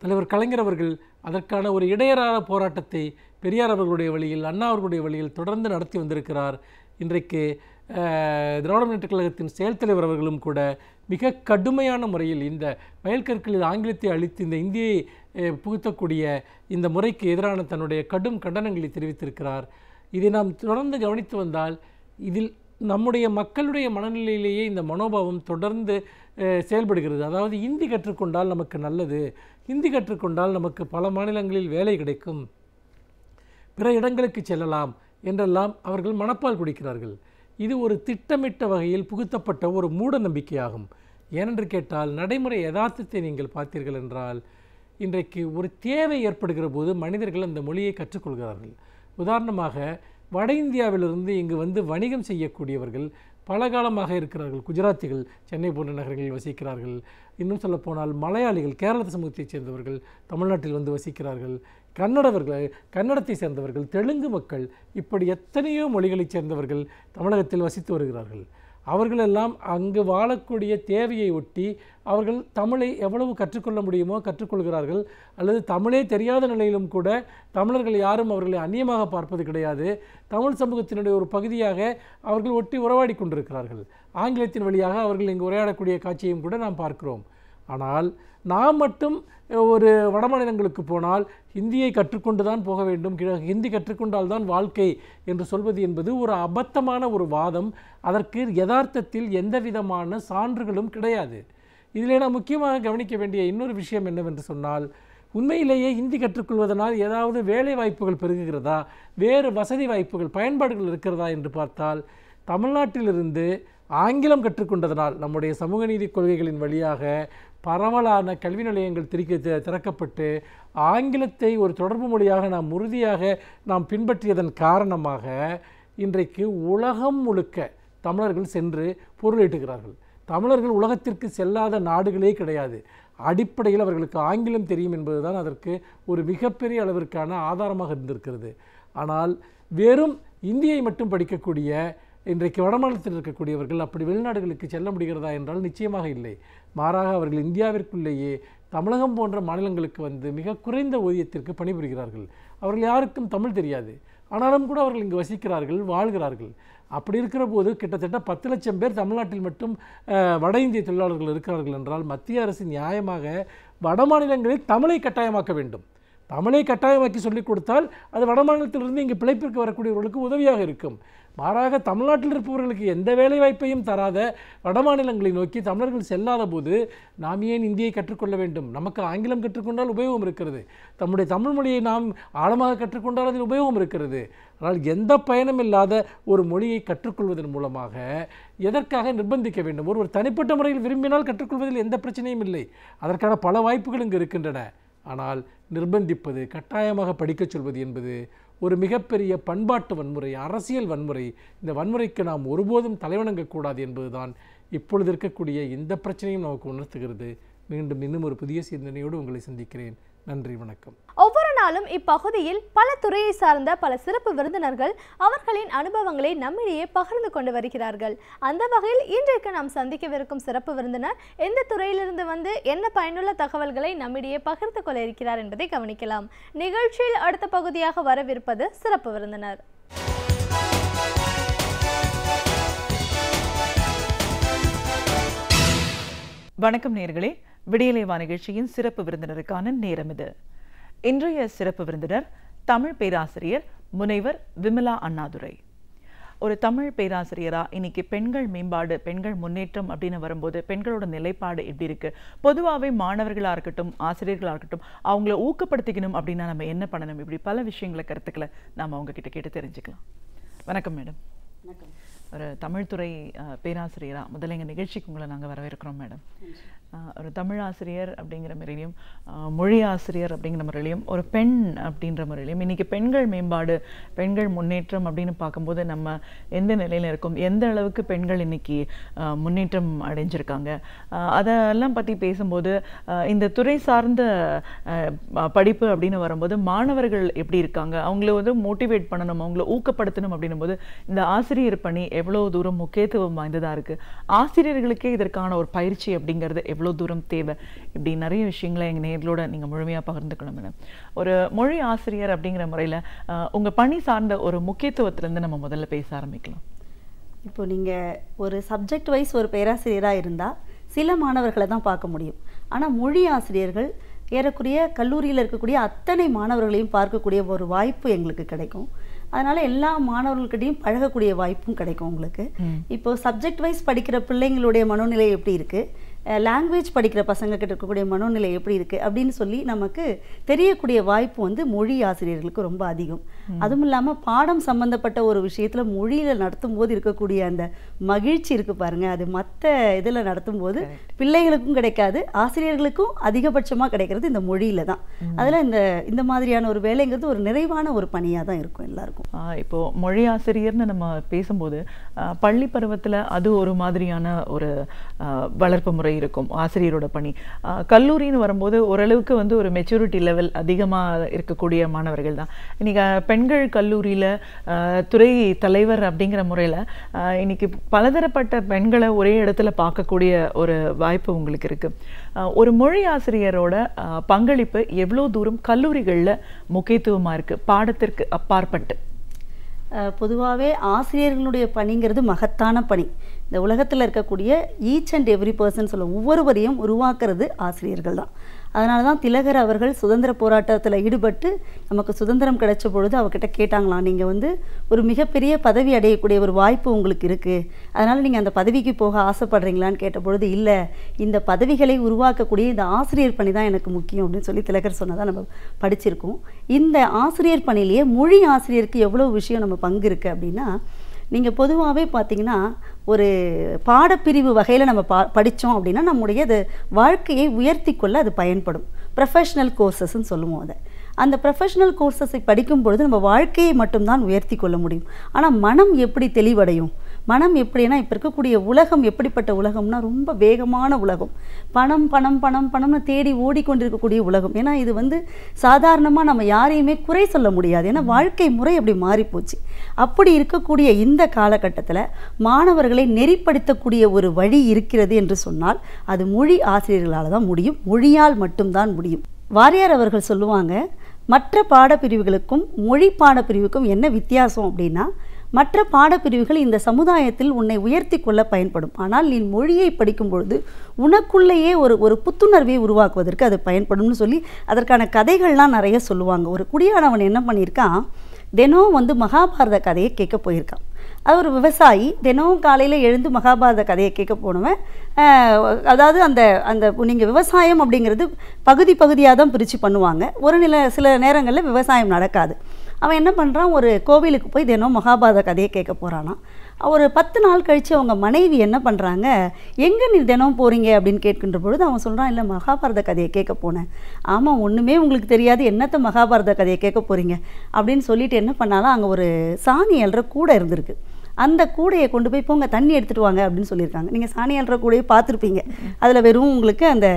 தலைவர் கலைஞர் அவர்கள் அதற்கான ஒரு இடையறாத போராட்டத்தை பெரியார் அவர்களுடைய வழியில், அண்ணா அவர்களுடைய வழியில் தொடர்ந்து நடத்தி வந்திருக்கிறார். இன்றைக்கு திராவிட முன்னேற்றக் கழகத்தின் செயல் தலைவர் அவர்களும் கூட மிக கடுமையான முறையில் இந்த வயல்கற்களில் ஆங்கிலத்தை அளித்து இந்த இந்தியை புகுத்தக்கூடிய இந்த முறைக்கு எதிரான தன்னுடைய கடும் கண்டனங்களை தெரிவித்திருக்கிறார். இதை நாம் தொடர்ந்து கவனித்து வந்தால் இதில் நம்முடைய மக்களுடைய மனநிலையிலேயே இந்த மனோபாவம் தொடர்ந்து செயல்படுகிறது. அதாவது இந்தி கற்றுக்கொண்டால் நமக்கு நல்லது, இந்தி கற்றுக்கொண்டால் நமக்கு பல மாநிலங்களில் வேலை கிடைக்கும், பிற இடங்களுக்கு செல்லலாம் என்றெல்லாம் அவர்கள் மனப்பால் குடிக்கிறார்கள். இது ஒரு திட்டமிட்ட வகையில் புகுத்தப்பட்ட ஒரு மூட நம்பிக்கையாகும். ஏனென்று கேட்டால் நடைமுறை யதார்த்தத்தை நீங்கள் பார்த்தீர்கள் என்றால் இன்றைக்கு ஒரு தேவை ஏற்படுகிற போது மனிதர்கள் அந்த மொழியை கற்றுக்கொள்கிறார்கள். உதாரணமாக வட இந்தியாவிலிருந்து இங்கு வந்து வணிகம் செய்யக்கூடியவர்கள் பல காலமாக இருக்கிறார்கள். குஜராத்திகள் சென்னை போன்ற நகரங்களில் வசிக்கிறார்கள். இன்னும் சொல்லப்போனால் மலையாளிகள் கேரள சமூகத்தைச் சேர்ந்தவர்கள் தமிழ்நாட்டில் வந்து வசிக்கிறார்கள். கன்னடத்தை சேர்ந்தவர்கள், தெலுங்கு மக்கள், இப்படி எத்தனையோ மொழிகளைச் சேர்ந்தவர்கள் தமிழகத்தில் வசித்து வருகிறார்கள். அவர்களெல்லாம் அங்கு வாழக்கூடிய தேவையை ஒட்டி அவர்கள் தமிழை எவ்வளவு கற்றுக்கொள்ள முடியுமோ கற்றுக்கொள்கிறார்கள். அல்லது தமிழே தெரியாத நிலையிலும் கூட தமிழர்கள் யாரும் அவர்களை அந்நியமாக பார்ப்பது கிடையாது. தமிழ் சமூகத்தினுடைய ஒரு பகுதியாக அவர்கள் ஒட்டி உறவாடி கொண்டிருக்கிறார்கள். ஆங்கிலத்தின் வழியாக அவர்கள் இங்கு உரையாடக்கூடிய காட்சியையும் கூட நாம் பார்க்கிறோம். ஆனால் நாம் மட்டும் ஒரு வடமாநிலங்களுக்கு போனால் ஹிந்தியை கற்றுக்கொண்டு தான் போக வேண்டும், ஹிந்தி கற்றுக்கொண்டால்தான் வாழ்க்கை என்று சொல்வது என்பது ஒரு அபத்தமான ஒரு வாதம். அதற்கு யதார்த்தத்தில் எந்த விதமான சான்றுகளும் கிடையாது. இதில் நாம் முக்கியமாக கவனிக்க வேண்டிய இன்னொரு விஷயம் என்னவென்று சொன்னால், உண்மையிலேயே ஹிந்தி கற்றுக்கொள்வதனால் ஏதாவது வேலை வாய்ப்புகள் பெருகுகிறதா, வேறு வசதி வாய்ப்புகள் பயன்பாடுகள் இருக்கிறதா என்று பார்த்தால் தமிழ்நாட்டிலிருந்து ஆங்கிலம் கற்றுக்கொண்டதனால் நம்முடைய சமூக நீதி கொள்கைகளின் வழியாக பரவலான கல்வி நிலையங்கள் திறக்கப்பட்டு ஆங்கிலத்தை ஒரு தொடர்பு மொழியாக நாம் உறுதியாக நாம் பின்பற்றியதன் காரணமாக இன்றைக்கு உலகம் முழுக்க தமிழர்கள் சென்று பொருளீட்டுகிறார்கள். தமிழர்கள் உலகத்திற்கு செல்லாத நாடுகளே கிடையாது. அடிப்படையில் அவர்களுக்கு ஆங்கிலம் தெரியும் என்பதுதான் அதற்கு ஒரு மிகப்பெரிய அளவிற்கான ஆதாரமாக இருந்திருக்கிறது. ஆனால் வெறும் இந்தியை மட்டும் படிக்கக்கூடிய இன்றைக்கு வடமாநிலத்தில் இருக்கக்கூடியவர்கள் அப்படி வெளிநாடுகளுக்கு செல்ல முடிகிறதா என்றால் நிச்சயமாக இல்லை. மாறாக அவர்கள் இந்தியாவிற்குள்ளேயே தமிழகம் போன்ற மாநிலங்களுக்கு வந்து மிக குறைந்த ஊதியத்திற்கு பணிபுரிகிறார்கள். அவர்கள் யாருக்கும் தமிழ் தெரியாது, ஆனாலும் கூட அவர்கள் இங்கு வசிக்கிறார்கள், வாழ்கிறார்கள். அப்படி இருக்கிற போது கிட்டத்தட்ட 10 லட்சம் பேர் தமிழ்நாட்டில் மட்டும் வட இந்திய தொழிலாளர்கள் இருக்கிறார்கள் என்றால் மத்திய அரசு நியாயமாக வட மாநிலங்களில் தமிழை கட்டாயமாக்க வேண்டும். தமிழை கட்டாயமாக்கி சொல்லிக் கொடுத்தால் அது வட மாநிலத்திலிருந்து இங்கு பிழைப்பிற்கு வரக்கூடியவர்களுக்கு உதவியாக இருக்கும். மாறாக தமிழ்நாட்டில் இருப்பவர்களுக்கு எந்த வேலை வாய்ப்பையும் தராத வட மாநிலங்களை நோக்கி தமிழர்கள் செல்லாத போது நாம் ஏன் இந்தியை கற்றுக்கொள்ள வேண்டும்? நமக்கு ஆங்கிலம் கற்றுக்கொண்டால் உபயோகம் இருக்கிறது, நம்முடைய தமிழ் மொழியை நாம் ஆழமாக கற்றுக்கொண்டால் அதில் உபயோகம் இருக்கிறது. ஆனால் எந்த பயனும் இல்லாத ஒரு மொழியை கற்றுக்கொள்வதன் மூலமாக எதற்காக நிர்பந்திக்க வேண்டும்? ஒருவர் தனிப்பட்ட முறையில் விரும்பினால் கற்றுக்கொள்வதில் எந்த பிரச்சனையும் இல்லை, அதற்கான பல வாய்ப்புகள் இங்கு இருக்கின்றன. ஆனால் நிர்பந்திப்பது, கட்டாயமாக படிக்கச் சொல்வது என்பது ஒரு மிகப்பெரிய பண்பாட்டு வன்முறை, அரசியல் வன்முறை. இந்த வன்முறைக்கு நாம் ஒருபோதும் தலைவணங்கக்கூடாது என்பதுதான் இப்பொழுது இருக்கக்கூடிய இந்த பிரச்சனையும் நமக்கு உணர்த்துகிறது. மீண்டும் இன்னும் ஒரு புதிய சிந்தனையோடு உங்களை சந்திக்கிறேன். நன்றி, வணக்கம். ஒவ்வொரு நாளும் இப்பகுதியில் பல துறையை சார்ந்த பல சிறப்பு விருந்தினர்கள் அவர்களின் அனுபவங்களை நம்மிடையே பகிர்ந்து கொண்டு வருகிறார்கள். அந்த வகையில் இன்றைக்கு நாம் சந்திக்கவிருக்கும் சிறப்பு விருந்தினர் எந்த துறையிலிருந்து வந்து என்ன பயனுள்ள தகவல்களை நம்மிடையே பகிர்ந்து கொள்ள இருக்கிறார் என்பதை கவனிக்கலாம். நிகழ்ச்சியில் அடுத்த பகுதியாக வரவிருப்பது சிறப்பு விருந்தினர். வணக்கம் நேயர்களே, விடியலேவா நிகழ்ச்சியின் சிறப்பு விருந்தினருக்கான நேரம் இது. இன்றைய சிறப்பு விருந்தினர் தமிழ் பேராசிரியர் முனைவர் விமலா அண்ணாதுரை. ஒரு தமிழ் பேராசிரியரா இன்னைக்கு பெண்கள் மேம்பாடு, பெண்கள் முன்னேற்றம் அப்படின்னு வரும்போது பெண்களோட நிலைப்பாடு எப்படி இருக்கு, பொதுவாகவே மாணவர்களா இருக்கட்டும், ஆசிரியர்களா இருக்கட்டும், அவங்கள ஊக்கப்படுத்திக்கணும் அப்படின்னா நம்ம என்ன பண்ணணும், இப்படி பல விஷயங்களை கருத்துக்களை நாம அவங்க கிட்ட கேட்டு தெரிஞ்சுக்கலாம். வணக்கம் மேடம். வணக்கம். ஒரு தமிழ்துறை பேராசிரியரா முதல்ல எங்கள் நிகழ்ச்சிக்கு உங்களை நாங்கள் வரவேற்கிறோம் மேடம். ஒரு தமிழ் ஆசிரியர் அப்படிங்கிற முறையிலையும், மொழி ஆசிரியர் அப்படிங்கிற முறையிலையும், ஒரு பெண் அப்படின்ற முறையிலையும் இன்னைக்கு பெண்கள் மேம்பாடு, பெண்கள் முன்னேற்றம் அப்படின்னு பார்க்கும்போது நம்ம எந்த நிலையில் இருக்கோம், எந்த அளவுக்கு பெண்கள் இன்னைக்கு முன்னேற்றம் அடைஞ்சிருக்காங்க, அதெல்லாம் பற்றி பேசும்போது இந்த துறை சார்ந்த படிப்பு அப்படின்னு வரும்போது மாணவர்கள் எப்படி இருக்காங்க, அவங்கள வந்து மோட்டிவேட் பண்ணணும், அவங்கள ஊக்கப்படுத்தணும் அப்படின்னும் போது இந்த ஆசிரியர் பணி எவ்வளோ தூரம் முக்கியத்துவம் வாய்ந்ததாக இருக்குது, ஆசிரியர்களுக்கே இதற்கான ஒரு பயிற்சி அப்படிங்கிறது எவ்வளோ தூரம் தேவை, இப்படி நிறைய விஷயங்களை எங்கள் நேர்களோட நீங்கள் முழுமையாக பகிர்ந்துக்கணும் மேடம். ஒரு மொழி ஆசிரியர் அப்படிங்கிற முறையில் உங்கள் பணி சார்ந்த ஒரு முக்கியத்துவத்திலேருந்து நம்ம முதல்ல பேச ஆரம்பிக்கலாம். இப்போ நீங்கள் ஒரு சப்ஜெக்ட் வைஸ் ஒரு பேராசிரியராக இருந்தால் சில மாணவர்களை தான் பார்க்க முடியும். ஆனால் மொழி ஆசிரியர்கள் ஏறக்குறைய கல்லூரியில் இருக்கக்கூடிய அத்தனை மாணவர்களையும் பார்க்கக்கூடிய ஒரு வாய்ப்பு எங்களுக்கு கிடைக்கும். அதனால் எல்லா மாணவர்கள்கிட்டையும் பழகக்கூடிய வாய்ப்பும் கிடைக்கும் உங்களுக்கு. இப்போ சப்ஜெக்ட் வைஸ் படிக்கிற பிள்ளைங்களுடைய மனோநிலை எப்படி இருக்குது, லாங்குவேஜ் படிக்கிற பசங்கக்கிட்ட இருக்கக்கூடிய மனோநிலை எப்படி இருக்குது அப்படின்னு சொல்லி நமக்கு தெரியக்கூடிய வாய்ப்பு வந்து மொழி ஆசிரியர்களுக்கு ரொம்ப அதிகம். அதுவும் இல்லாமல் பாடம் சம்மந்தப்பட்ட ஒரு விஷயத்தில் மொழியில் நடத்தும் போது இருக்கக்கூடிய அந்த மகிழ்ச்சி இருக்குது பாருங்கள், அது மற்ற இதில் நடத்தும் போது பிள்ளைகளுக்கும் கிடைக்காது, ஆசிரியர்களுக்கும் அதிகபட்சமாக கிடைக்கிறது இந்த மொழியில் தான். அதில் இந்த மாதிரியான ஒரு வேலைங்கிறது ஒரு நிறைவான ஒரு பணியாக தான் இருக்கும் எல்லாருக்கும். இப்போ மொழி ஆசிரியர்னு நம்ம பேசும்போது பள்ளி பருவத்தில் அது ஒரு மாதிரியான ஒரு வளர்ப்பு முறை இருக்கும் ஆசிரியரோட பணி. கல்லூரின்னு வரும்போது ஓரளவுக்கு வந்து ஒரு மெச்சூரிட்டி லெவல் அதிகமாக இருக்கக்கூடிய மாணவர்கள் தான். இன்னைக்கு பெண்கள் கல்லூரியில் துறை தலைவர் அப்படிங்கிற முறையில் இன்னைக்கு பலதரப்பட்ட பெண்களை ஒரே இடத்துல பார்க்கக்கூடிய ஒரு வாய்ப்பு உங்களுக்கு இருக்கு. ஒரு மொழி ஆசிரியரோட பங்களிப்பு எவ்வளோ தூரம் கல்லூரிகளில் முக்கியத்துவமாக இருக்கு, பாடத்திற்கு அப்பாற்பட்டு? பொதுவாகவே ஆசிரியர்களுடைய பணிங்கிறது மகத்தான பணி. இந்த உலகத்தில் இருக்கக்கூடிய ஈச் அண்ட் எவ்ரி பர்சன் சொல்ல ஒவ்வொருவரையும் உருவாக்குறது ஆசிரியர்கள் தான். அதனால தான் திலகர் அவர்கள் சுதந்திர போராட்டத்தில் ஈடுபட்டு நமக்கு சுதந்திரம் கிடைச்ச பொழுது அவர்கிட்ட கேட்டாங்களாம், நீங்கள் வந்து ஒரு மிகப்பெரிய பதவி அடையக்கூடிய ஒரு வாய்ப்பு உங்களுக்கு இருக்குது, அதனால் நீங்கள் அந்த பதவிக்கு போக ஆசைப்படுறீங்களான்னு கேட்ட பொழுது, இல்லை, இந்த பதவிகளை உருவாக்கக்கூடிய இந்த ஆசிரியர் பணி தான் எனக்கு முக்கியம் அப்படின்னு சொல்லி திலகர் சொன்னதாக நம்ம படிச்சிருக்கோம். இந்த ஆசிரியர் பணியிலேயே மொழி ஆசிரியருக்கு எவ்வளோ விஷயம் நம்ம பங்கு இருக்குது அப்படின்னா, நீங்கள் பொதுவாகவே பார்த்தீங்கன்னா ஒரு பாடப்பிரிவு வகையில் நம்ம படித்தோம் அப்படின்னா நம்முடைய அது வாழ்க்கையை உயர்த்தி கொள்ள அது பயன்படும். ப்ரொஃபஷ்னல் கோர்சஸ்ன்னு சொல்லுவோம் அதை. அந்த ப்ரொஃபஷ்னல் கோர்சஸை படிக்கும் பொழுது நம்ம வாழ்க்கையை மட்டும்தான் உயர்த்தி கொள்ள முடியும். ஆனால் மனம் எப்படி தெளிவடையும், மனம் எப்படின்னா இப்போ இருக்கக்கூடிய உலகம் எப்படிப்பட்ட உலகம்னா ரொம்ப வேகமான உலகம், பணம் பணம் பணம் பணம்னு தேடி ஓடிக்கொண்டிருக்கக்கூடிய உலகம். ஏன்னா இது வந்து சாதாரணமாக நம்ம யாரையுமே குறை சொல்ல முடியாது, ஏன்னா வாழ்க்கை முறை அப்படி மாறிப்போச்சு. அப்படி இருக்கக்கூடிய இந்த காலகட்டத்தில் மாணவர்களை நெறிப்படுத்தக்கூடிய ஒரு வழி இருக்கிறது என்று சொன்னால் அது மொழி ஆசிரியர்களால் தான் முடியும், மொழியால் மட்டும்தான் முடியும். வாரியார் அவர்கள் சொல்லுவாங்க, மற்ற பாடப்பிரிவுகளுக்கும் மொழி பாடப்பிரிவுக்கும் என்ன வித்தியாசம் அப்படின்னா, மற்ற பாடப்பிரிவுகள் இந்த சமுதாயத்தில் உன்னை உயர்த்தி கொள்ள பயன்படும், ஆனால் நீ மொழியை படிக்கும் பொழுது உனக்குள்ளேயே ஒரு புத்துணர்வை உருவாக்குவதற்கு அது பயன்படும்னு சொல்லி அதற்கான கதைகள்லாம் நிறைய சொல்லுவாங்க. ஒரு குடியானவன் என்ன பண்ணியிருக்கான், தினம் வந்து மகாபாரத கதையை கேட்க போயிருக்கான். அது ஒரு விவசாயி, தினம் காலையில் எழுந்து மகாபாரத கதையை கேட்க போனவன். அதாவது அந்த நீங்கள் விவசாயம் அப்படிங்கிறது பகுதி பகுதியாக தான் பிரித்து பண்ணுவாங்க, சில நேரங்களில் விவசாயம் நடக்காது. அவன் என்ன பண்ணுறான், ஒரு கோவிலுக்கு போய் தினம் மகாபாரத கதையை கேட்க போகிறானா. ஒரு 10 நாள் கழித்து அவங்க மனைவி என்ன பண்ணுறாங்க, எங்கே நீ தினம் போகிறீங்க அப்படின்னு கேட்கின்ற பொழுது அவன் சொல்கிறான், இல்லை மகாபாரத கதையை கேட்க போனேன். ஆமாம், ஒன்றுமே உங்களுக்கு தெரியாது, என்னத்தை மகாபாரத கதையை கேட்க போகிறீங்க அப்படின்னு சொல்லிட்டு என்ன பண்ணாலும் அங்கே ஒரு சாணி அல்ற கூட இருந்திருக்கு. அந்த கூடையை கொண்டு போய் போங்க தண்ணி எடுத்துகிட்டு வாங்க அப்படின்னு சொல்லியிருக்காங்க. நீங்கள் சாணி அள்ளுற கூடையை பார்த்துருப்பீங்க, அதில் வெறும் உங்களுக்கு அந்த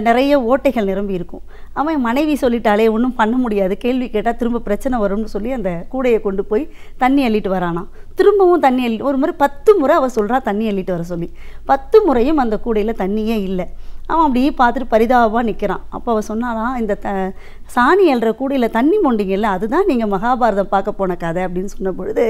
நிறைய ஓட்டைகள் நிரம்பி இருக்கும். அவன் மனைவி சொல்லிட்டாலே ஒன்றும் பண்ண முடியாது, கேள்வி கேட்டால் திரும்ப பிரச்சனை வரும்னு சொல்லி அந்த கூடையை கொண்டு போய் தண்ணி அள்ளிட்டு வரானா. திரும்பவும் தண்ணி அள்ளிட்டு ஒரு முறை 10 முறை அவள் சொல்கிறா தண்ணி அள்ளிட்டு வர சொல்லி. 10 முறையும் அந்த கூடையில் தண்ணியே இல்லை. அவன் அப்படியே பார்த்துட்டு பரிதாபமாக நிற்கிறான். அப்போ அவள் சொன்னாலாம், இந்த சாணி அள்ளுற கூடையில் தண்ணி மொண்டிங்கல்ல, அதுதான் நீங்கள் மகாபாரதம் பார்க்க போன கதை அப்படின்னு சொன்ன பொழுது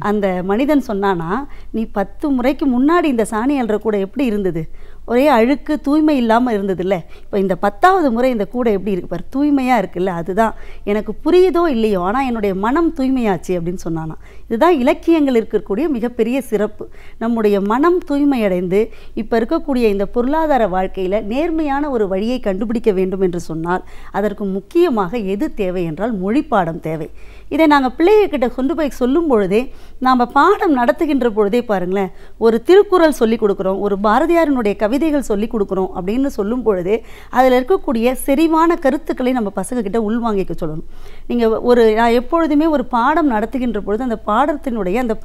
அந்த மனிதன் சொன்னானா, நீ 10 முறைக்கு முன்னாடி இந்த சாணி அள்ளுற கூடை எப்படி இருந்தது, ஒரே அழுக்கு தூய்மை இல்லாமல் இருந்ததில்ல, இப்போ இந்த 10வது முறை இந்த கூடை எப்படி இருக்கு பாரு, தூய்மையாக இருக்குல்ல, அதுதான் எனக்கு புரியுதோ இல்லையோ ஆனால் என்னுடைய மனம் தூய்மையாச்சு அப்படின்னு சொன்னானா. இதுதான் இலக்கியங்கள் இருக்கக்கூடிய மிகப்பெரிய சிறப்பு. நம்முடைய மனம் தூய்மையடைந்து இப்போ இருக்கக்கூடிய இந்த பொருளாதார வாழ்க்கையில் நேர்மையான ஒரு வழியை கண்டுபிடிக்க வேண்டும் என்று சொன்னால் அதற்கு முக்கியமாக எது தேவை என்றால் மொழிப்பாடம் தேவை. இதை நாங்கள் பிள்ளைகிட்ட கொண்டு போய் சொல்லும் பொழுதே, நாம் பாடம் நடத்துகின்ற பொழுதே பாருங்களேன், ஒரு திருக்குறள் சொல்லிக் கொடுக்குறோம், ஒரு பாரதியாரினுடைய கவிதைகள் சொல்லிக் கொடுக்குறோம் அப்படின்னு சொல்லும் பொழுதே அதில் இருக்கக்கூடிய செறிவான கருத்துக்களை நம்ம பசங்கக்கிட்ட உள்வாங்கிக்க சொல்லணும். நீங்கள் நான் எப்பொழுதுமே ஒரு பாடம் நடத்துகின்ற பொழுது அந்த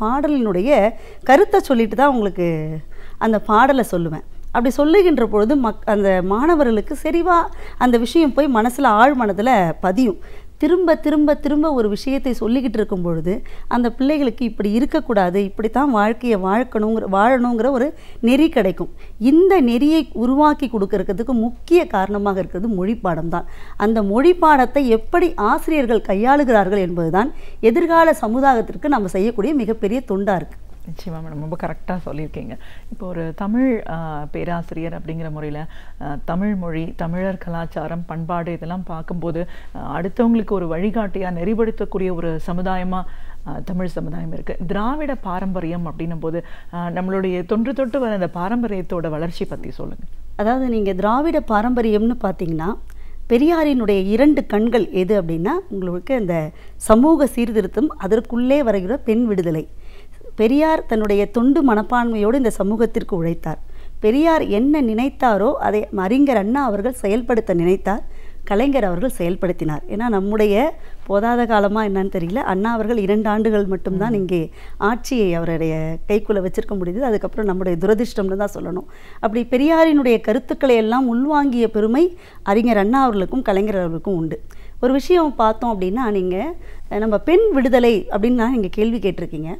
பாடலினுடைய கருத்தை சொல்லிட்டு தான் உங்களுக்கு அந்த பாடலை சொல்லுவேன். அப்படி சொல்லுகின்ற பொழுது அந்த மாணவர்களுக்கு செறிவாக அந்த விஷயம் போய் மனசில் ஆழ் மனதில் பதியும். திரும்ப திரும்ப திரும்ப ஒரு விஷயத்தை சொல்லிக்கிட்டு இருக்கும் பொழுது அந்த பிள்ளைகளுக்கு இப்படி இருக்கக்கூடாது, இப்படித்தான் வாழ்க்கையை வாழணுங்கிற ஒரு நெறி கிடைக்கும். இந்த நெறியை உருவாக்கி கொடுக்கறதுக்கு முக்கிய காரணமாக இருக்கிறது மொழிப்பாடம் தான். அந்த மொழிப்பாடத்தை எப்படி ஆசிரியர்கள் கையாளுகிறார்கள் என்பதுதான் எதிர்கால சமுதாயத்திற்கு நம்ம செய்யக்கூடிய மிகப்பெரிய தொண்டாக இருக்குது. நிச்சயமாக மேடம், ரொம்ப கரெக்டாக சொல்லியிருக்கீங்க. இப்போ ஒரு தமிழ் பேராசிரியர் அப்படிங்கிற முறையில் தமிழ் மொழி, தமிழர் கலாச்சாரம், பண்பாடு இதெல்லாம் பார்க்கும்போது அடுத்தவங்களுக்கு ஒரு வழிகாட்டியாக நெறிப்படுத்தக்கூடிய ஒரு சமுதாயமாக தமிழ் சமுதாயம் இருக்குது. திராவிட பாரம்பரியம் அப்படின்னும் போது நம்மளுடைய தொன்று வர அந்த பாரம்பரியத்தோட வளர்ச்சி பற்றி சொல்லுங்கள். அதாவது நீங்கள் திராவிட பாரம்பரியம்னு பார்த்தீங்கன்னா பெரியாரினுடைய 2 கண்கள் எது அப்படின்னா உங்களுக்கு அந்த சமூக சீர்திருத்தம், அதற்குள்ளே வருகிற பெண் விடுதலை. பெரியார் தன்னுடைய தொண்டு மனப்பான்மையோடு இந்த சமூகத்திற்கு உழைத்தார். பெரியார் என்ன நினைத்தாரோ அதை அறிஞர் அண்ணா அவர்கள் செயல்படுத்த நினைத்தார், கலைஞர் அவர்கள் செயல்படுத்தினார். ஏன்னா நம்முடைய போதாத காலமாக என்னன்னு தெரியல, அண்ணா அவர்கள் 2 ஆண்டுகள் மட்டும்தான் இங்கே ஆட்சியை அவருடைய கைக்குள்ளே வச்சிருக்க முடியுது. அதுக்கப்புறம் நம்முடைய துரதிர்ஷ்டம்னு தான் சொல்லணும். அப்படி பெரியாரினுடைய கருத்துக்களை எல்லாம் உள்வாங்கிய பெருமை அறிஞர் அண்ணா அவர்களுக்கும் கலைஞர் அவர்களுக்கும் உண்டு. ஒரு விஷயம் பார்த்தோம் அப்படின்னா, நீங்கள் நம்ம பெண் விடுதலை அப்படின்னா நீங்கள் கேள்வி கேட்டிருக்கீங்க.